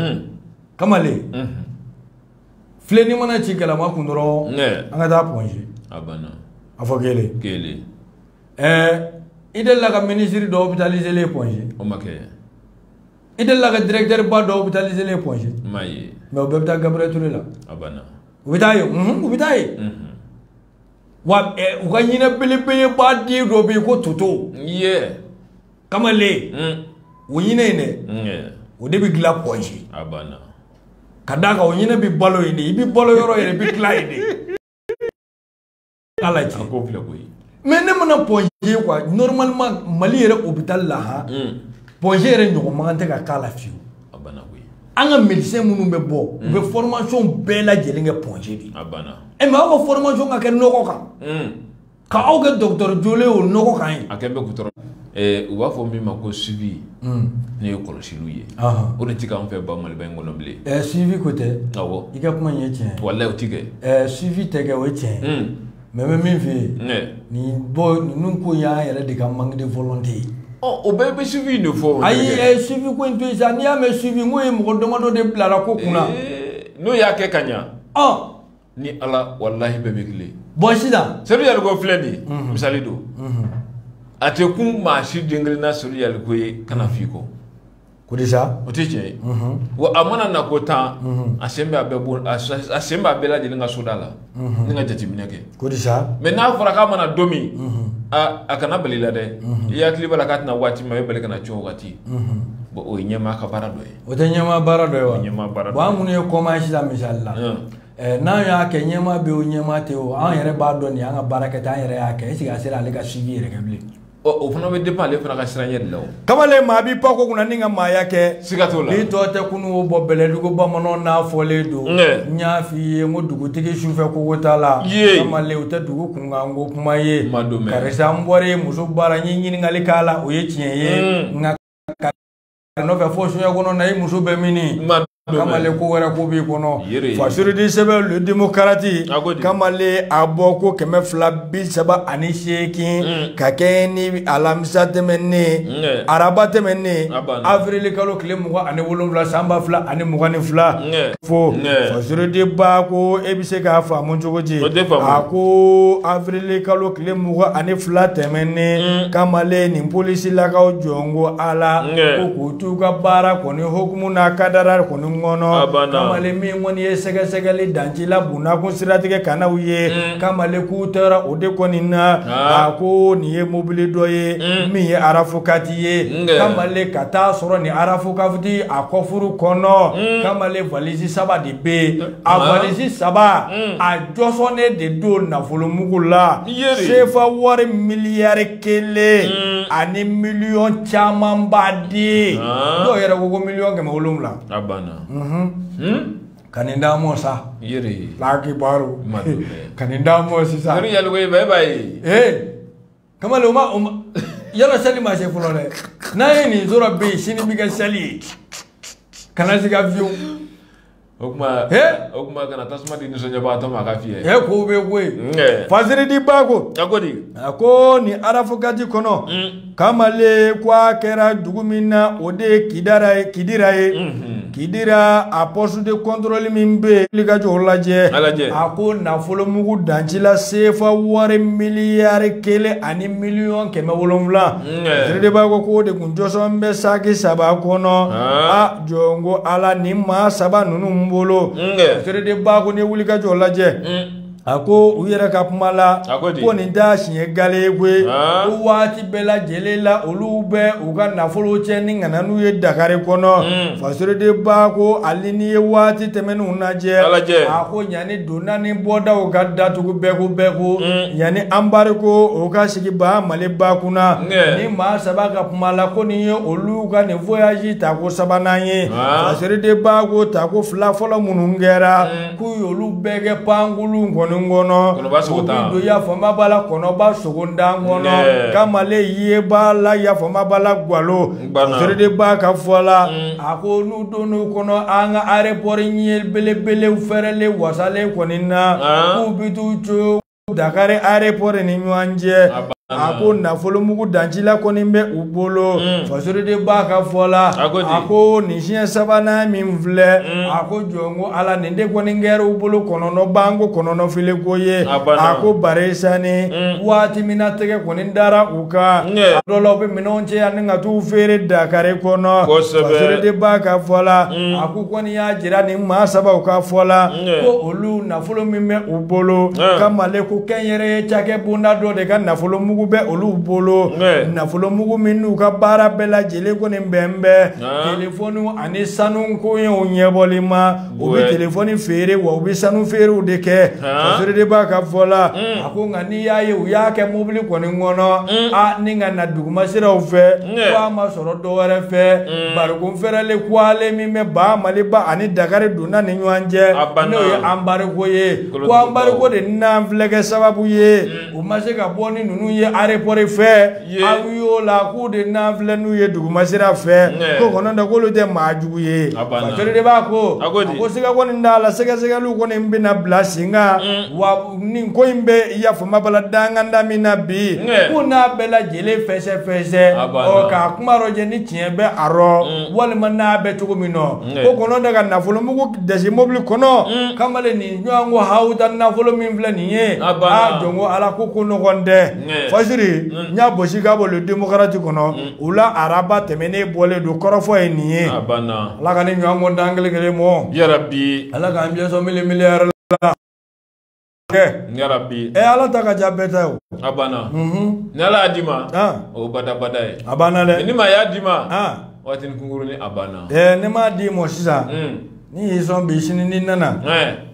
kamale fleni mana chikala ma kundoro anga da ponji abana afogele gele idel la ka ministre do hospitaliser les ponji o make idel la ka directeur ba do hospitaliser les ponji maye mais o bebta Gabriel Touré la abana ubitaye ubitaye wa uga nyina bele ba di do be ko toto kamale wonyine ne o de bi gla ponji abana kadaka wonyine bi balo ide ibi balo yoro ire bi gla ide ala ci ko fle ko yi mais ne mana ponji quoi normalement Mali ere hôpital la ha ponji ere nyoko mangante ka kala fiu abana ko yi anga médecin munu be bo be formation be la jelinge ponji di abana ma ko formation ka ke noko kan ka aw ke docteur Jole o noko kan akembe kutoro u b'a fɔ min ma ko suivi ne ye kɔlɔsiliw ye o de ti k'an fɛ ba Maliba in kɔnɔ bilen suivi ko tɛ awɔ i ka kuma in ye tiɲɛ wallahi o ti kɛ suivi tɛ kɛ o ye tiɲɛ mais bɛ min fɛ yen ninnu ko y'an yɛrɛ de ka manque de volonté o bɛɛ bɛ suivi in de fɔ ayi suivi ko in to yen sa n'i y'a mɛn suivi n ko ye mɔgɔ damadɔ de bilara ko kunna n'o y'a kɛ ka ɲa ni Ala wallahi bɛɛ bɛ kile bon sisan Seydou Yallo ko filɛ nin ye misali don a tɛ kun maa si den kelen na Seydou Yallo ko ye kana f'i kɔ ko di sa o tɛ tiɲɛ ye wa a mana na ko 10 a sen b'a bɛɛ bon a sen b'a bɛɛ lajɛlen ka soda la ni ka jateminɛ kɛ ko di sa mais n'a fɔra k'a mana don min a kana bali la dɛ i hakili b'a la k'a tɛna waati min a bɛ bali ka na cun o waati bon o ye ɲɛmaa ka baara dɔ ye o tɛ ɲɛmaa baara dɔ ye wa ɲɛmaa baara dɔ bon an minnu ye kɔma sisan misali la n'an y'a kɛ ɲɛmaa bɛ o ɲɛmaa tɛ o an yɛrɛ b'a dɔn nin an ka baara kɛ an yɛrɛ y'a kɛ est-ce que a sera ale ka suivi yɛrɛ kɛ bilen o fana bɛ dépend ale fana ka siran ɲɛ de la o kamalen maa b'i pan ko kunna ni ka maaya kɛ siga t'o la n'i tɔ tɛ kunun o bɔ bɛlɛdugu bamananw n'a fɔlen don n y'a f'i ye n ko dugutigi sufɛ kogo t'a la kamalen o tɛ dugu kunkan ko kuma ye karisa n bɔra yen muso baara n ye ɲininkali k'a la o ye tiɲɛ ye nka nɔfɛ fo soɲɛ kɔnɔ na i muso bɛ min kamale ko wɛrɛ ko b'i kɔnɔ fasiridi sɛbɛn le démocrate kamale a bɔ ko 238 ka kɛ ni alamisa tɛmɛnen araba tɛmɛnen avril kalo tile 27 san 2022 fo fasiridi ba ko e bɛ se k'a faamu cogo di a ko avril kalo tile 22 tɛmɛnen kamale nin polisi lakaw jɔngo ala ko k'u t'u ka baara kɔni hukumu n'a kadara kɔni kamale min kɔni ye sɛgɛsɛgɛli dancila bunakun siratigɛ kanaw ye kamale k'u tara o de kɔni na a ko nin ye mobili dɔ ye min ye arafokati ye kamale ka taa sɔrɔ ni arafokati a kɔfuru kɔnɔ kamale valisi 3 de bɛ a valisi 3 a jɔsɔnnen de don nafolomugu la sefa wari miliyari 1 ani miliyɔn caman b'a di dɔw yɛrɛ ko miliyɔn 700 kanin damo sa laki baro kanin damo sisa kani yalugo bye bye kamale uma yala sali ma se folo le na ni zora be sini biga sali kana siga view okuma kana tasma di nisonya ba to ma ka fie ko be we faziri di bago akodi ako ni arafokati kono kamale kwa kera dugumina ode kidira a poste de contrôle min be liga jolaje ako nafolo mugu dancila sefa wari miliyari 1 ani miliyɔn 700 de bago ko de kun joson be saki saba kono a jongo ala ni ma saba nunu mbolo de bago ne wuli ka jolaje ako u yɛrɛ ka kuma la ko nin da siɲɛ gale koyi ko waati bɛɛ lajɛlen la olu bɛ u ka nafolo cɛ ni ŋana n'u ye Dakari kɔnɔ fasoriden ba ko hali ni ye waati tɛmɛnenw lajɛ a ko yanni donna ni bɔdaw ka datugu bɛɛ ko yanni anbari ko o ka sigi ba Mali ba kunna ni maa saba ka kuma la ko nin ye olu ka nin voyage ta ko 3nan ye fasoriden ba ko ta ko 2 fɔlɔ minnu kɛra k'u y'olu bɛɛ kɛ pankulu kɔnɔ ngono do ya fama bala kono ba sogonda ngono kamale ye bala ya fama bala gwalo serede ba ka fola ako nu donu kono anga aéroport nyel bele uferele wasale konina ku bitu cho Dakar aéroport ni nyanje ako nafolo mugu dancila koni mbe ubolo fasorede ba ka fola ako ni siɲɛ 3nan min filɛ ako jongo ala nin de koni ngɛrɛ ubolo kɔnɔnɔ bango kɔnɔnɔ fili ko ye ako baresani waati mina tɛgɛ koni dara u kan dɔ la u bɛ minɛnw cɛ ani ka t'u feere Dakari kɔnɔ fasorede ba ka fɔla ako kɔni y'a jira ni maa sabaw ka fɔla ko olu nafolo min bɛ u bolo kamale ko kɛnyɛrɛ ye cakɛ bonda dɔ de ka nafolo mugu bɛ olu bolo nafolo mugu min n'u ka baara bɛɛ lajɛlen kɔni bɛnbɛn telefoni ani sanu ko ye o ɲɛbɔli ma u bɛ telefoni feere wa u bɛ sanu feerew de kɛ fasorede b'a ka fɔ la a ko nka n'i y'a ye u y'a kɛ mobili kɔni kɔnɔ ni ka na duguma siraw fɛ ko a ma sɔrɔ dɔ wɛrɛ fɛ barikon fɛrɛlen kuwalen min bɛ ba Mali ba ani Dakari donna ni ɲɔgɔn cɛ n'o ye anbariko ye ko anbariko de nan filɛ kɛ sababu ye u ma se ka bɔ ni ninnu ye aéroport fɛ aw y'o la k'u de nan filɛ n'u ye duguma sira fɛ ko kɔnɔ da k'olu tɛ maa jugu ye fasorede de b'a ko a ko siga kɔni t'a la sɛgɛsɛgɛliw kɔni bɛna bila sen kan wa nin ko in bɛ yafama bala danganda min na bi ko n'a bɛɛ lajɛlen fɛsɛ k'a kuma rɔ jɛ ni tiɲɛ bɛ a rɔ walima n'a bɛ cogo min nɔ ko kɔnɔ da ka nafolo mugu dɛsi mobili kɔnɔ kamalen nin ɲɔgɔn ko hawuta nafolo min filɛ nin ye a jɔnko ala ko nɔgɔn tɛ fasiri n y'a bosi ka bɔ le démocrate kɔnɔ u la araba tɛmɛnen bɔlen don kɔrɔfɔ ye nin ye ala ka ni ɲɔgɔn ko dan kelen mɔ yarabi ala k'an biɲɛ sɔn miliyari la yarabi ala ta ka ja bɛɛ ta o a banna ni ala y'a d'i ma o bada ye a banna dɛ ni ma y'a d'i ma waati ni kunkurunin a banna ne m'a d'i ma sisan ni y'i sɔn bi sini ni nana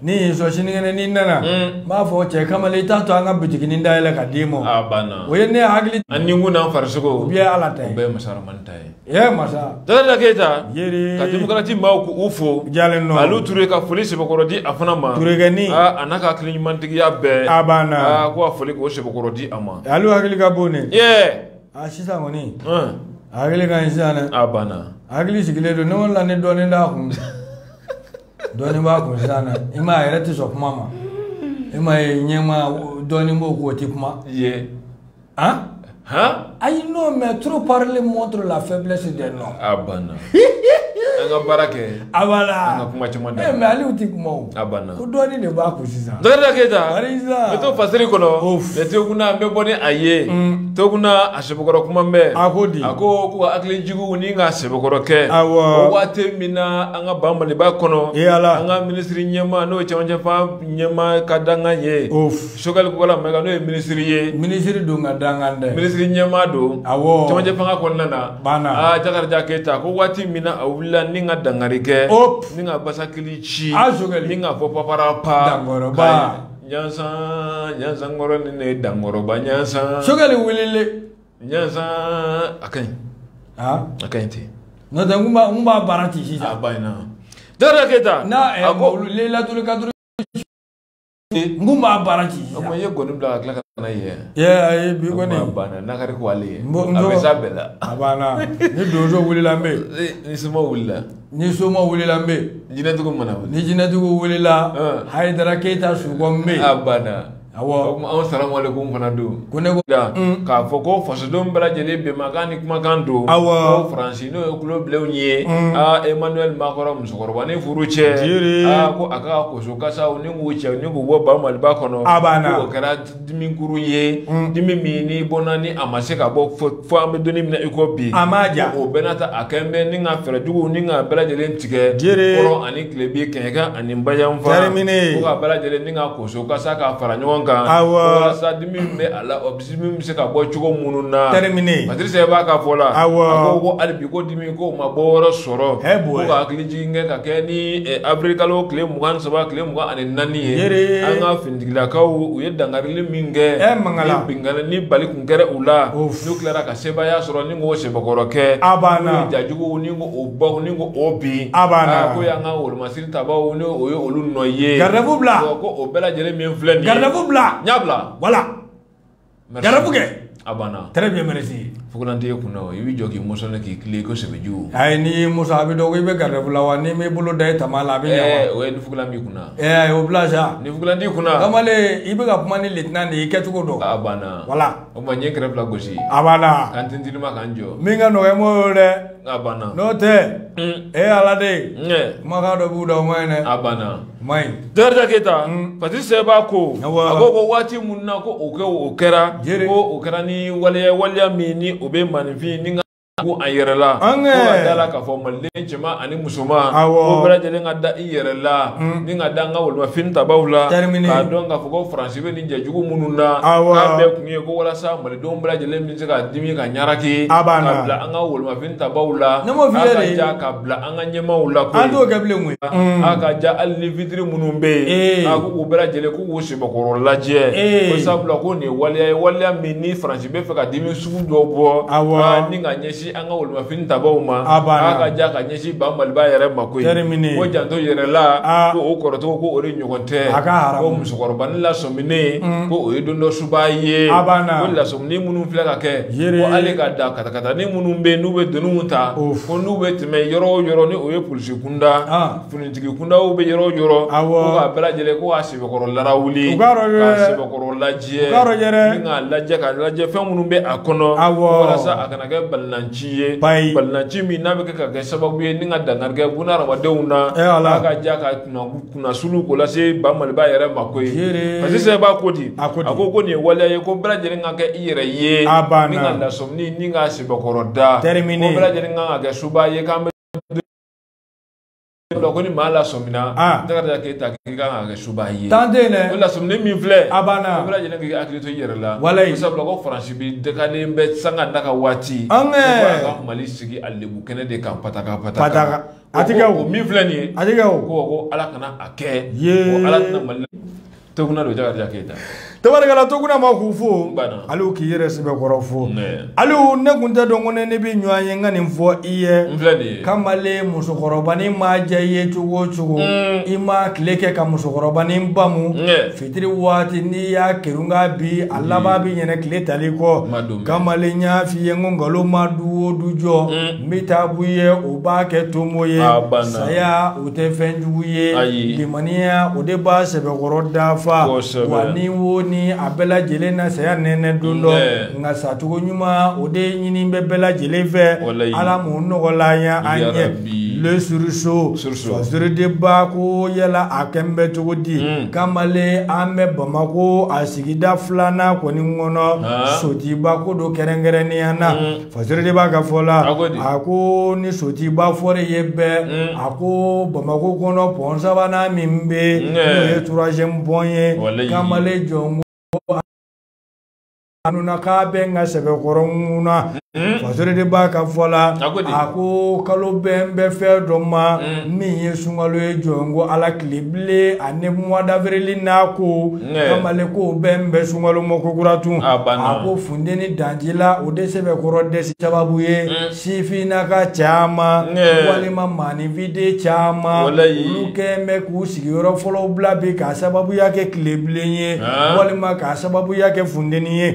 ni y'i sɔn sinikɛnɛ ni nana n b'a fɔ cɛ kamalen i t'a to an ka bitiginin dayɛlɛ ka d'i ma a banna o ye ne hakili an ni kun n'an farisogo u bɛ ala ta ye o bɛɛ ye masaramani ta ye masa Dada Keita ka démocrate maaw k'u fo jalen nɔ Alu Ture ka foli sɛbɛkɔrɔ di a fana ma Turekɛni a n'a ka hakili ɲumantigiya bɛɛ a banna ko a foli k'o sɛbɛkɔrɔ di a ma Alu hakili ka bon ne sisan kɔni a hakili ka ɲi sisan dɛ a banna hakili sigilen don ne wala ne dɔɔnin d'a kun dɔɔni b'a kun sisan na i ma yɛrɛ tɛ sɔn kuma ma i ma ye ɲɛma dɔɔni b'o k'o tɛ kuma ayi non mais trop parler montre la faiblesse des noms abana an ka baara kɛ abala an ka kuma caman da mais ali tɛ kuma o abana ko dɔɔni de b'a kun sisan Dakata Keita Marisa bɛ to fasiri kɔnɔ ne teguna an bɛ bɔ ni a ye teguna a sɛbɛkɔrɔ kuma bɛɛ a ko di a ko ko hakili jugu ni ka sɛbɛkɔrɔ kɛ awɔ o waati min na an ka ban Maliba kɔnɔ yala an ka minisiri ɲɛma n'o ye cɛmancɛ fan ɲɛma ka dangan ye Sogɛli Kokala Mayiga n'o ye minisiri ye minisiri don ka dangan dɛ minisiri ɲɛma don awɔ cɛmancɛ fanga kɔnɔna na bana Dakata Keita ko waati min na a wulila ni ka dangari kɛ ni ka basakili ci ni ka fɔ paparapa dangɔrɔba ɲansan kɔrɔ ni ne dangɔrɔba ɲansan Sogɛli wulile ɲansan a ka ɲi a ka ɲi ten n'o tɛ n b'a baara ci sisan a ba ɲi na Dakata Keita n'a mawulile laturu kaduru n kun b'a baara ci sisan o ma ye gɔni bila ka tila ka na ye ayi bi kɔni a banna nakari ko ale ye a bɛ s'a bɛɛ la a banna ni donso wulila n bɛ ni soma wulila ni soma wulila n bɛ jinɛtigiw mana wuli ni jinɛtigiw wulila Hayidara Keita sukɔ n bɛ a banna awɔ anw salamualeykum fana don ko ne ko k'a fɔ ko fasodenw bɛɛ lajɛlen bɛnbakan ni kumakan don ko Faransi n'o ye kulobilenw ye Emmanuel Macron musokɔrɔba ni furu cɛ ko a ka koso kasaw ni k'u cɛ ni k'u bɔ ban Maliba kɔnɔ k'o kɛra dimikuru ye dimi min ni bɔnna ni a ma se ka bɔ fo an bɛ donni minɛ i ko bi a ma ja o bɛɛ n'a ta a kɛ n bɛ ni ka fɛɛrɛ juguw ni ka bɛɛ lajɛlen tigɛ kɔrɔ ani tilebin kɛɲɛkan ani bayanfa ko ka bɛɛ lajɛlen ni ka koso kasa ka fara ɲɔgɔn kan walasa dimi bɛ a la dimi bɛ se ka bɔ cogo minnu na Patrice b'a ka fɔ la a ko ko hali bi ko dimi ko ma bɔ yɔrɔ sɔrɔ ko ka hakili jigin kɛ ka kɛ ni avril kalo tile 23 tile 24 ye an ka finitigilakaw u ye dangarili min kɛ ni bali kun kɛra u la n'u tilara ka sebaaya sɔrɔ ni k'o sɛbɛkɔrɔ kɛ n'u ye jajugu ni k'o bɔ ni k'o bin ko y'an ka wolomasiri tabaw ni o ye olu nɔ ye garibu bila ko o bɛɛ lajɛlen min filɛ nin ye garibu bila Nyabla voilà garabu kɛ a banna très bien merci Fukulantigi kunna i b'i jɔ k'i mɔsɔnɛ k'i tilen ko sɛbɛjugu ayi ni muso a bɛ dɔn ko i bɛ garibu la wa ni m'i bolo da i tama la a bɛ ɲɛ o ye ni Fukulan b'i kunna o bila sa ni Fukulantigi kunna kamalen i bɛ ka kuma ni lieutenant de ye i kɛcogo dɔn a banna voilà o ma ɲɛ kɛrɛ fila gosi a banna k'an tintin ma k'an jɔ min ka nɔgɔ i m'o ye dɛ a banna n'o tɛ ala de kumakan dɔ b'u da o ma ɲi dɛ a banna ma ɲi Dakata Keita Patrice b'a ko a ko waati mun na ko o kɛra ko o kɛra ni waleya min ni o bɛ maninfin ni ko a yɛrɛ la ko ka da la k'a fɔ maliden cɛman ani musoman ko bɛɛ lajɛlen ka da i yɛrɛ la ni ka da an ka wolomafini tabaw la k'a dɔn k'a fɔ ko Faransi bɛ nin jɛjugu minnu na k'a bɛɛ kun ye ko walasa malidenw bɛɛ lajɛlen bɛ se ka dimi ka ɲaraki ka bila an ka wolomafini tabaw la a ka ja ka bila an ka ɲɛmaw la ko a ka ja hali ni fitiri minnu bɛ yen a ko k'u bɛɛ lajɛlen k'u sɛbɛkɔrɔ lajɛ ko sabula ko nin ye waleya min ni Faransi bɛ fɛ ka dimi sugu dɔ bɔ ni ka ɲɛsin an ka wolomafini tabaw ma a ka ja ka ɲɛsin ban Maliba yɛrɛ ma koyi ko janto yɛrɛ la ko o kɔrɔtɔgɔ ko o de ɲɔgɔn tɛ ko musokɔrɔba ni lasɔminen ko o ye don dɔ suba ye ko lasɔminen minnu filɛ ka kɛ ko ale ka da katakatani minnu bɛ n'u bɛ doniw ta ko n'u bɛ tɛmɛ yɔrɔ o yɔrɔ ni o ye polisi kunda finitigi kundaw bɛ yɔrɔ o yɔrɔ ko k'a bɛɛ lajɛlen ko k'a sɛbɛkɔrɔ larawuli k'a sɛbɛkɔrɔ lajɛ ni k'a lajɛ fɛn minnu bɛ a kɔnɔ walasa a kana kɛ balinanci ye balinanci min n'a bɛ kɛ ka kɛ sababu ye ni ka dangarikɛ bunahadamadenw na a ka ja ka kunnasulu ko lase ban Maliba yɛrɛ ma koyi Patrice b'a ko di a ko nin ye waleya ye ko bɛɛ lajɛlen ka kɛ i yɛrɛ ye ni ka lasɔmini ni ka sɛbɛkɔrɔ da ko bɛɛ lajɛlen kan ka kɛ suba ye k'an bɛ ko ni maa lasɔmina Dakata Keita k'i kan ka kɛ suba ye ko lasɔminen min filɛ ko bɛɛ lajɛlen k'i hakili to i yɛrɛ la ko sabula ko Faransi bi dagalen bɛ sanga daga waati ko a ka Mali sigi a lebu kɛnɛ de kan pataka o min filɛ nin ye ko ala kana a kɛ ko ala tɛna Mali teguna don Dakata Keita tabarikala to kuna ma k'u fo aliw k'i yɛrɛ sɛbɛkɔrɔ fo aliw ne kun tɛ dɔn ko ne bɛ ɲɔgɔn ye n ka nin fɔ i ye kamalen musokɔrɔbanin ma diya i ye cogo o cogo i ma tile kɛ ka musokɔrɔbanin bamu fitiri waati n'i y'a kerunga bi a laban bɛ ɲɛnɛ tile tali kɔ kamalen y'a f'i ye ko nkalon ma du o du jɔ n bɛ taa b'u ye o b'a kɛ tomo ye saya o tɛ fɛn jugu ye limaniya o de b'a sɛbɛkɔrɔ dafa wa ni wo ni a bɛɛ lajɛlen na saya nɛnɛ don dɔ nka sacogo ɲuman o de ɲini bɛ bɛɛ lajɛlen fɛ ala m'o nɔgɔla an ɲɛ le suriso sɔsiride ko yala a kɛ n bɛ cogo di kamalen an bɛ Bamako a sigida 2nan kɔni kɔnɔ sotiba ko do kɛrɛnkɛrɛnnenya na fasiride ka fɔ la a ko ni sotiba fɔre ye bɛɛ a ko Bamako kɔnɔ pɔn 3nan min bɛ n'o ye 3e pɔn ye kamalen jɔngo anuna k'a bɛ n ka sɛbɛkɔrɔ ŋuna fasiride ka fɔ la a ko kalo bɛn bɛ fɛn dɔ ma min ye sunkalo ye jɔngo ala tilebile ani mois d'avril n'a ko kamalen ko bɛn bɛ sunkalo mɔkokura tun a ko funteni danjila o de sɛbɛkɔrɔ dɛsi sababu ye sifinnaka caman walima maanifiden caman olu kɛn bɛ k'u sigiyɔrɔ fɔlɔ bila bi k'a sababuya kɛ tilebilen ye walima k'a sababuya kɛ funteni ye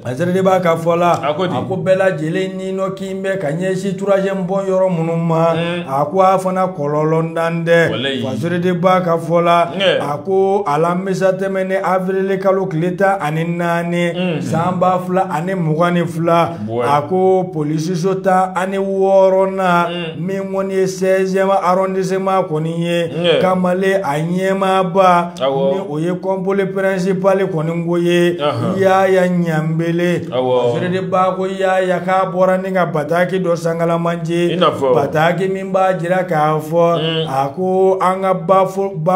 fasiride ka fɔ la a ko bɛɛ lajɛlen ni nɔ k'i bɛ ka ɲɛsin 3e pɔn yɔrɔ minnu ma a ko a fana kɔlɔlɔ ntan dɛ fasiride ka fɔ la a ko alamisa tɛmɛnen avril kalo tile 14 san 2022 a ko polisiso 16 na min kɔni ye 16e arrondissement kɔni ye kamalen a ɲɛmaaba ni o ye kɔnpole principal kɔni ko ye Yaya Ɲambele fasiride ko Yaya k'a bɔra ni ka bataki dɔ sangalamanji bataki min b'a jira k'a fɔ a ko an ka ba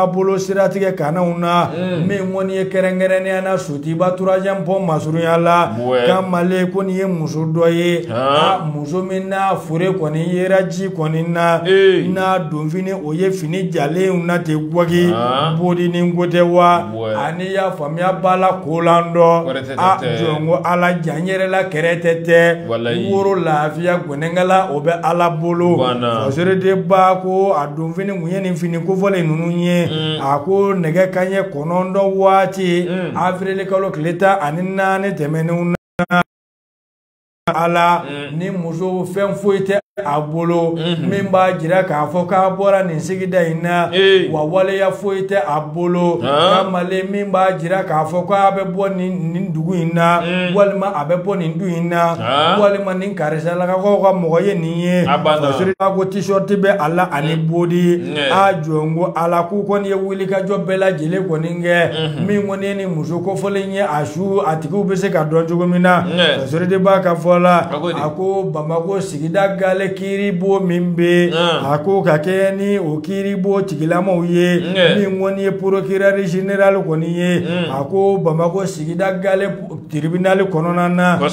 bolo siratigɛ kananw na min kɔni ye kɛrɛnkɛrɛnnenya na sotiba 3e pɔn masurunya la kamalen ko nin ye muso dɔ ye muso min n'a fure kɔni yera ji kɔni na n'a donfini o ye fini jalenw na ten gwagi bodi ni ko tɛ wa ani y'a faamuya b'a la kolan dɔ jɔngo ala jan yɛrɛ la kɛrɛ tɛ woro lafiya gɔnɛnkala o bɛ ala bolo fasiride ko a donfini kun ye nin fini kofɔlen ninnu ye a ko nɛgɛ kanɲɛ 9 waati avril kalo tile 14 tɛmɛnenw na ala ni muso fɛn foyi tɛ a bolo min b'a jira k'a fɔ k'a bɔra nin sigida in na wa waleya foyi tɛ a bolo kamalen min b'a jira k'a fɔ k'a bɛ bɔ nin dugu in na walima a bɛ bɔ nin du in na walima nin karisalakaw ka mɔgɔ ye nin ye fasiride ko t-shirt bɛ a la ani bodi a jɔngo ala k'u kɔni ye wulikajɔ bɛɛ lajɛlen kɔni kɛ min kɔni ye nin muso kofɔlen ye a su a tigiw bɛ se ka dɔn cogo min na fasiride ka fɔ la a ko Bamako sigida gale kiiribo min bɛ a ko ka kɛ ni o kiiribo tigilamaw ye min kɔni ye procureur général kɔni ye a ko Bamako sigida gale tribunal kɔnɔna na a ko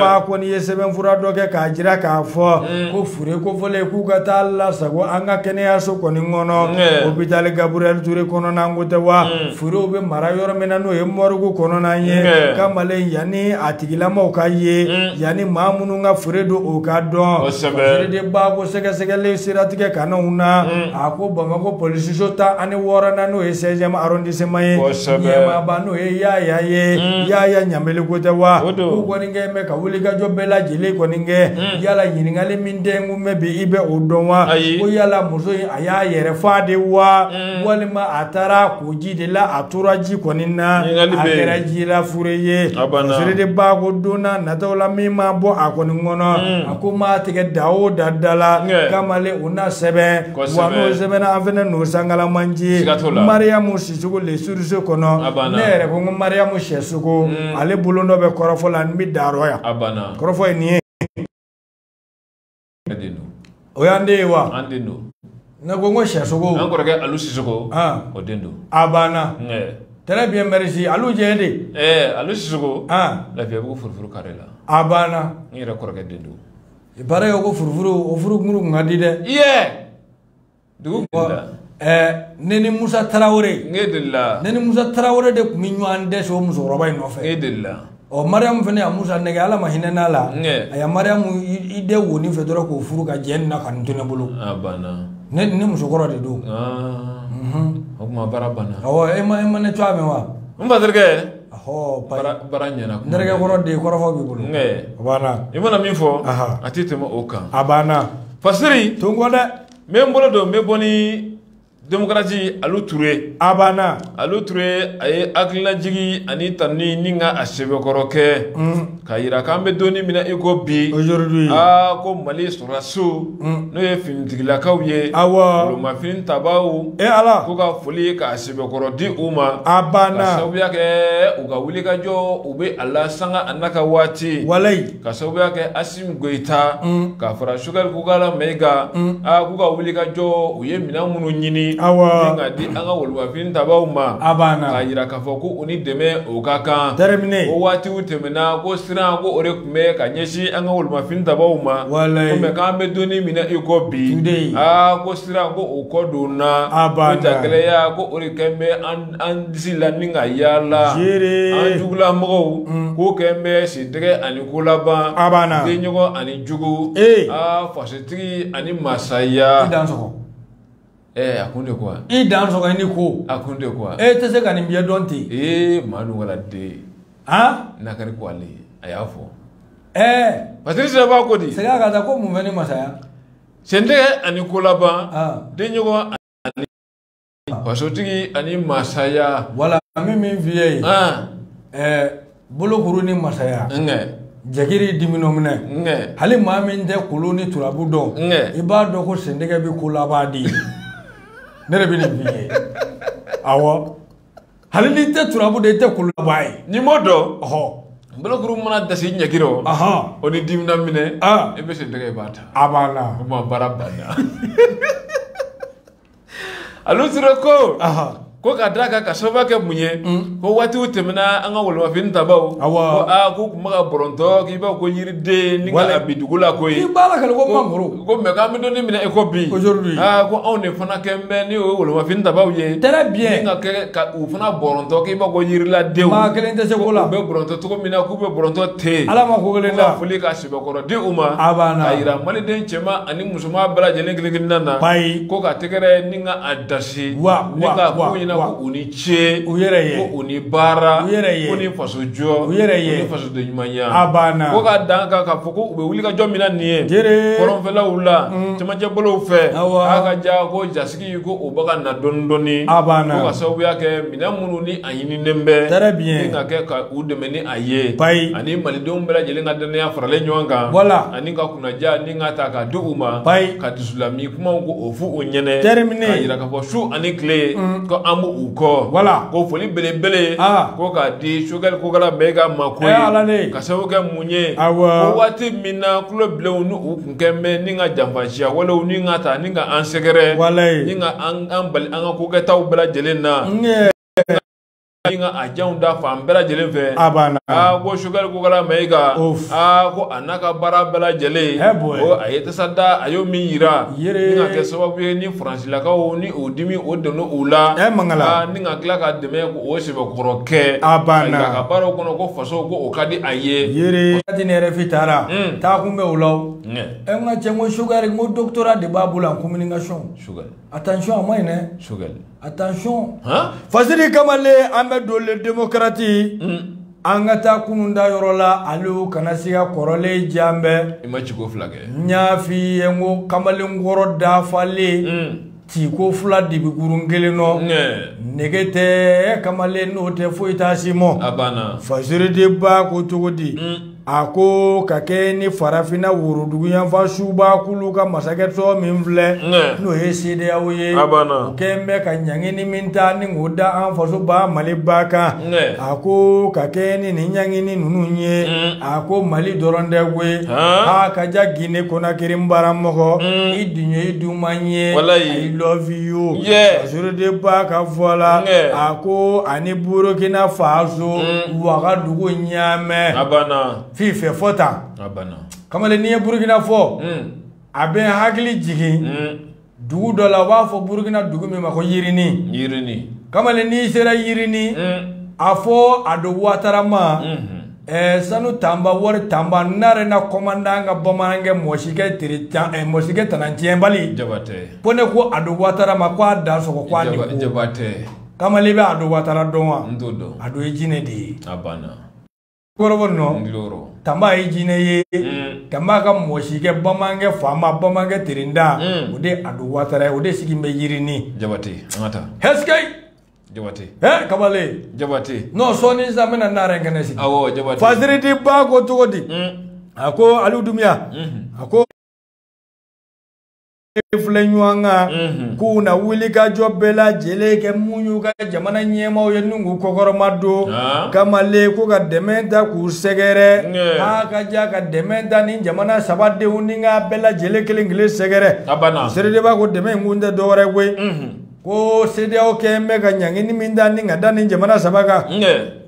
a kɔni ye sɛbɛnfura dɔ kɛ k'a jira k'a fɔ ko fure kofɔlen k'u ka taa lasago an ka kɛnɛyaso kɔni kɔnɔ hôpital Gabriel Touré kɔnɔna ko tɛ wa furew bɛ mara yɔrɔ min na n'o ye morgue kɔnɔna ye kamalen yanni a tigilamaw ka ye yanni maa minnu ka fure don o ka dɔn fasiride ko sɛgɛsɛgɛli siratigɛ kananw na a ko Bamako polisiso 16 na n'o ye 16e arrondissement ye ɲɛmaaba n'o ye Yaya ye Yaya Ɲambele ko tɛ wa k'u kɔni kɛn bɛ ka wulikajɔ bɛɛ lajɛlen kɔni kɛ yala ɲininkali min tɛ n kun bɛ bi i bɛ o dɔn wa ko yala muso in a y'a yɛrɛ fa de wa walima a taara ko ji de la a tora ji kɔni na a kɛra ji la fure ye fasiride ko don na nataw la min ma bɔ a kɔni kɔnɔ a ko maa tigɛ da o da da la kamalen o na sɛbɛn wa n'o sɛbɛnna an fɛnɛ n'o sangalamanji Mariamu Sisogo le suriso kɔnɔ ne yɛrɛ ko n ko Mariamu Sɛsogo ale bolo dɔ bɛ kɔrɔfɔ la n bɛ darɔ yan kɔrɔfɔ ye nin ye o y'an den ye wa ne ko n ko Sɛsogo an kɔrɔkɛ Alu Sisogo o den don a banna très bien merci Alu jɛ de Alu Sisogo lafiya bugu furufuru kare la a banna n yɛrɛ kɔrɔkɛ den don i baara kɛ ko furufuru o furukuru kun ka di dɛ dugu Neni Musa Traoré ngedilla Neni Musa Traoré de kuminyo ande so muso roba inofe ngedilla o Mariam fene ya Musa nege ala mahinena la aya Mariam ide woni fe doro ko furu ka jenna kan tune bulu abana ne muso koro de do okuma barabana awo ema ne twame wa mbaderge aho baranya na nderege koro de koro fo bi bulu abana imana minfo atitema oka abana fasiri tungode membolo do meboni démocratie Alou Touré abana Alou Touré ay akla jigi ani tanni ninga asebe koroke kayira kambe doni mina ego bi aujourd'hui ko Mali surasu no ye fintigila kawye awa lo ma fin tabawu ala ko ka foli ka asebe korodi uma abana sabuya ke uga wuli ka jo ube Allah sanga anaka wati walai ka sabuya ke Asim Goita ka fara sugar ko gala mega ko ka wuli ka jo uye mina munu nyini awa ngadi anga wolwa fin tabawuma abana kayira ka foko uni deme o kaka terminé o wati utemena ko sira ko ore kume ka nyeshi anga wolwa fin tabawuma walai ko me ka be doni mina iko bi ko sira ko o koduna abana ko jagale ya ko ore kembe an disila ninga yala an jugula mo ko kembe sidre ani kulaba abana de nyogo ani jugu fasetri ani masaya idanso akunde kwa idanso ka ni ko akunde kwa tese ka ni biye donti manu wala de nakari kwa le ayafo Patrice ba ko di sega ka ta ko mu veni masaya sende ani kulaba de nyogo ani fasotri ani masaya wala mimi vie bolo kuru ni masaya jagiri diminomne hali mamin de kuluni turabu don iba do ko sendege bi kulaba di nere bi ni vie awo hali ni te turabu de te kulaba yi ni modo bolo kuru mana dasi nyagiro oni dimnamine e be sendege bata abana ma barabana Alou Touré ko ka daga ka soba ke munye ko wati utemna anga wolwa fin tabaw ko ko kuma ka boronto ki ba ko yirde ni nga abidugula ko yi bala kala ko mangoro ko me ka mi doni mina e ko bi aujourd'hui ko on ne fana kembe ni wolwa fin tabaw ye très bien nga ke ka u fana boronto ki ba ko yirla de ma kelen te se ko la be boronto to ko mina ku be boronto te ala ma ko kelen la fuli ka sibe ko de uma abana ayira mali den chema ani musuma bala jelen gelen nana ko ka tegere ni nga adasi ni nga ko ko uni che ko uni bara ko ni faso jo ko ni faso de nyumanya abana ko ka danka ka foko ube wuli ka jo mina nie koron fela wula tama je bolo fe aka ja ko jasiki ko obaka na dondoni abana ko ka sabu yake mina munu ni ayini nembe très bien nga ke ka udeme ni aye pai ani malidon bela jele nga dene ya farale nyonga voilà ani ka kuna ja ni nga ta ka duuma pai ka disulami kuma ko ofu onyene terminé ka yira ka fo su ani kle ko amu ko voilà ko foli bele ko ka di sugar ko kala mega makoy ka sabu ke munye ko wati mina kulo blewnu u kembe ni nga jamfashia wala ni nga ta ni nga ansegere ni nga an bal an ko ke taw bela jelena nga ajaun da fam bela jelen fe abana ko sugar ko kala mega ko anaka bara bela jele o ayete sada ayo mi yira nga ke sababu ni France la ka ni odimi odono ula mangala ni nga kla ka deme ko o sebe koroke abana ka baro kono ko faso ko o kadi aye yere ati ne refitara ta kumbe ulaw nga chengo sugar ngo doctorat de babula en communication sugar attention à moi ne sugar attention fasiri kamale ambe do le démocratie angata kununda yorola alu kanasiga korole jambe imachi ko flage nyafi ngo kamale ngoro da fale ti ko fula dibi gurungeleno negete kamale no te foita simo abana fasiri de ba ko togodi ako kake ni farafina wurudugu yanfa suba kulu ka masakɛ so min filɛ n'o ye CEDEAO ye o kɛn ka ɲangini min ta ni k'o da an faso ba Mali ba kan ako kake ni ɲangini ninnu ye ako Mali dɔrɔn tɛ koyi ka ja Guinée Conakry baramɔgɔ i dunye i duman ye I love you fasoro de ba ka fɔ la ako ani Burkina Faso Wagadugu ɲamɛ fi fe fota abana kamale ni Burkina fo abe hakili jigi dugu dɔ la u b'a fɔ Burukina dugu min ma ko Yirini kamalen n'i sera Yirini a fɔ Ado Ouattara ma sanu tamba wari tamba nare na commandant ka bamanan mosikɛ mosikɛ tanatiɲɛbali Jabate ko ne ko Ado Ouattara ma ko a da sɔgɔ ko a ni ko Jabate kamalen bɛ Ado Ouattara dɔn wa Ado ye jinɛ de ye a banna kɔrɔbɔ nɔ tamba ye jinɛ ye tamba ka mosikɛ bamanan faama bamanan terinda o de Ado Ouattara o de sigi bɛ Yirini Jabate an ka taa hɛsikɛ Jabate kabale Jabate non sɔɔni sa bɛna nare kɛnɛ sigi awɔ Jabate Fadiri di ba ko cogo di a ko Aliou Doumbia a ko filɛ ɲɔgɔn kan k'u na wuli ka jɔ bɛɛ lajɛlen kɛ mun y'u ka jamana ɲɛmaaw ye n'u kɔkɔrɔma don kamalen ko ka dɛmɛ ta k'u sɛgɛrɛ a ka ja ka dɛmɛ ta ni jamana saba denw ni ka bɛɛ lajɛlen kelen kelen sɛgɛrɛ Seydou b'a ko dɛmɛ in kun tɛ dɔwɛrɛ koyi ko CEDEAO kɛ bɛ ka ɲangini min da ni ka da ni jamana saba kan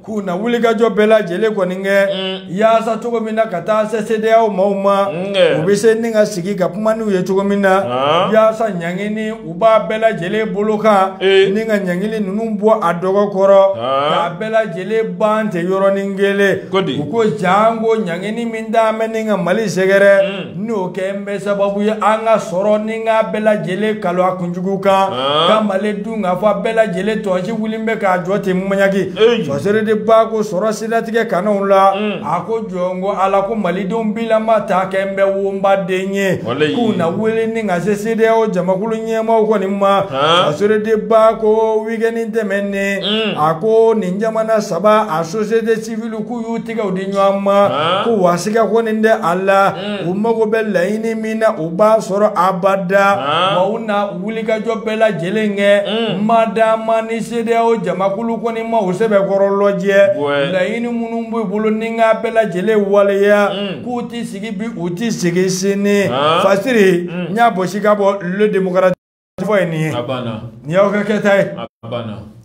k'u na wuli ka jɔ bɛɛ lajɛlen kɔni kɛ yaasa cogo min na ka taa se CEDEAO maaw ma u bɛ se ni ka sigi ka kuma n'u ye cogo min na yaasa ɲangini u b'a bɛɛ lajɛlen bolo kan ni ka ɲangini ninnu bɔ a dɔgɔ kɔrɔ k'a bɛɛ lajɛlen ban tɛ yɔrɔnin kelen u ko jango ɲangini min d'an bɛ ni ka Mali sɛgɛrɛ n'o kɛ bɛ sababu ye an ka sɔrɔ ni ka bɛɛ lajɛlen kalo a kunjugu kan ka Mali dun k'a fɔ a bɛɛ lajɛlen tɔnsi wuli bɛ k'a jɔ ten mɔɲaki sɔsɛrɛ ba ko sɔrɔ siratigɛ kanɔnw la a ko jɔngo ala ko malidenw bilama ta kɛ bɛ wonba den ye k'u na wele ni ka se CEDEAO jamakulu ɲɛmaaw kɔni ma sɔsɛrɛ ba ko weekend tɛmɛnen a ko nin jamana saba a société civile k'u y'u tigɛw di ɲɔgɔn ma ko wasiga kɔni tɛ a la u mago bɛ laɲini min na u b'a sɔrɔ abada wa u na wulikajɔ bɛɛ lajɛlen kɛ madama ni CEDEAO jamakulu kɔni ma u sɛbɛn kɔrɔ lɔjɛ laɲini minnu b'u bolo ni ka bɛɛ lajɛlen waleya k'u ti sigi bi u ti sigi sini Fasiri n y'a bɔsi ka bɔ le démocratique fɔ ye nin ye nin y'aw ka kɛta ye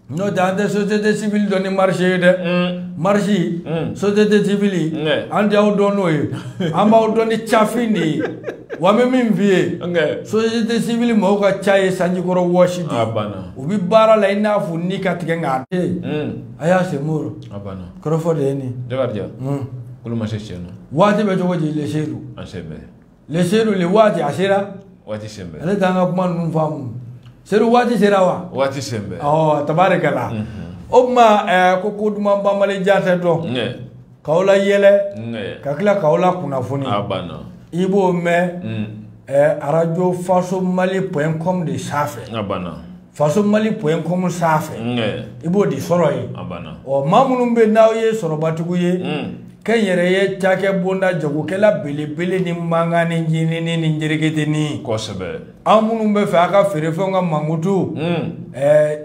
n'o tɛ an tɛ société civile dɔn ni marché ye dɛ marché société civile an tɛ aw dɔn n'o ye an b'aw dɔn ni cafin de ye wa n bɛ min f'i ye société civile mɔgɔw ka ca ye sanjikɔrɔ wɔsi de u bɛ baara la i n'a fɔ ni ka tigɛ nka a y'a se Moro kɔrɔfɔ de ye nin waati bɛ cogo di le Seydou le waati a sera ale t'an ka kuma ninnu faamu Seydou waati sera wa waati senbɛ tabarikala o tuma ko duman banbali ja tɛ dɔn k'aw la yɛlɛ ka tila k'aw la kunnafoni i b'o mɛn radio fasomali.com de sanfɛ fasomali.com sanfɛ i b'o de sɔrɔ yen maa minnu bɛ n'aw ye sɔrɔbatigiw ye kɛnyɛrɛ ye cakɛ bonda jagokɛla belebele ni mankan ni ɲinini ni njereketeni kosɛbɛ an minnu bɛ fɛ a ka feerefɛnw ka mankutu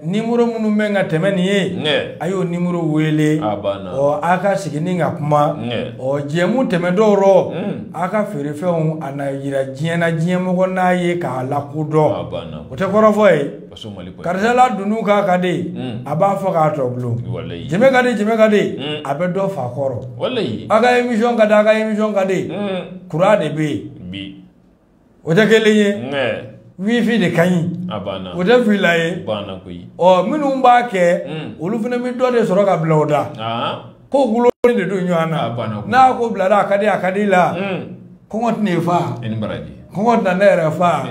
numéro minnu bɛ ka tɛmɛ nin ye a y'o numéro wele a ka sigi ni ka kuma jɛmu tɛmɛ dɔw rɔ a ka feerefɛnw a na yira diɲɛ na diɲɛmɔgɔ n'a ye k'a lakodɔn o tɛ kɔrɔfɔ ye karisa la dunu k'a ka di a b'a fɔ k'a tɔ bulon jɛmɛ ka di a bɛ dɔ fa kɔrɔ a ka émission ka di a ka émission ka di kura de bɛ yen o tɛ kelen ye wifi de ka ɲi o tɛ fila ye minnu b'a kɛ olu fana bɛ dɔ de sɔrɔ ka bila o da ko guloni de don ɲɔgɔn na n'a ko bilara a ka di la kɔngɔ tɛna e fa kɔngɔ tɛna ne yɛrɛ fa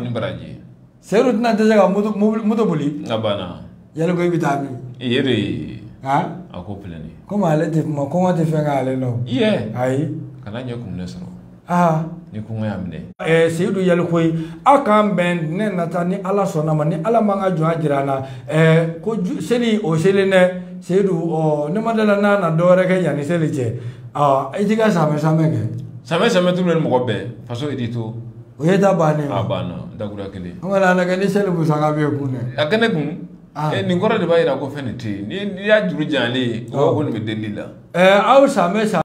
Seydou tɛna tɛ se ka moto boli yali ko i bɛ taa min a ko pilɛni komi ale tɛ kuma kɔngɔ tɛ fɛn k'ale la ayi kana ɲɛ kun ne sɔrɔ ni kɔngɔ y'a minɛ Seydou yali ko aw k'an bɛn ne nata ni Ala sɔnna ma ni Ala man ka jɔn jira an na ko seli o seli dɛ Seydou ne ma dala n'a na dɔwɛrɛ kɛ yanni seli cɛ i ti ka samɛ kɛ tulu ni mɔgɔ bɛɛ faso idi to o ye ta bannen a banna dakura kelen an ka na kɛ ni seli musaka bɛ kun dɛ a kɛ ne kun nin kɔrɔ de b'a jira ko fɛn nin tɛ yen n'i y'a juru janyalen ye ko nin bɛ deli la aw samɛ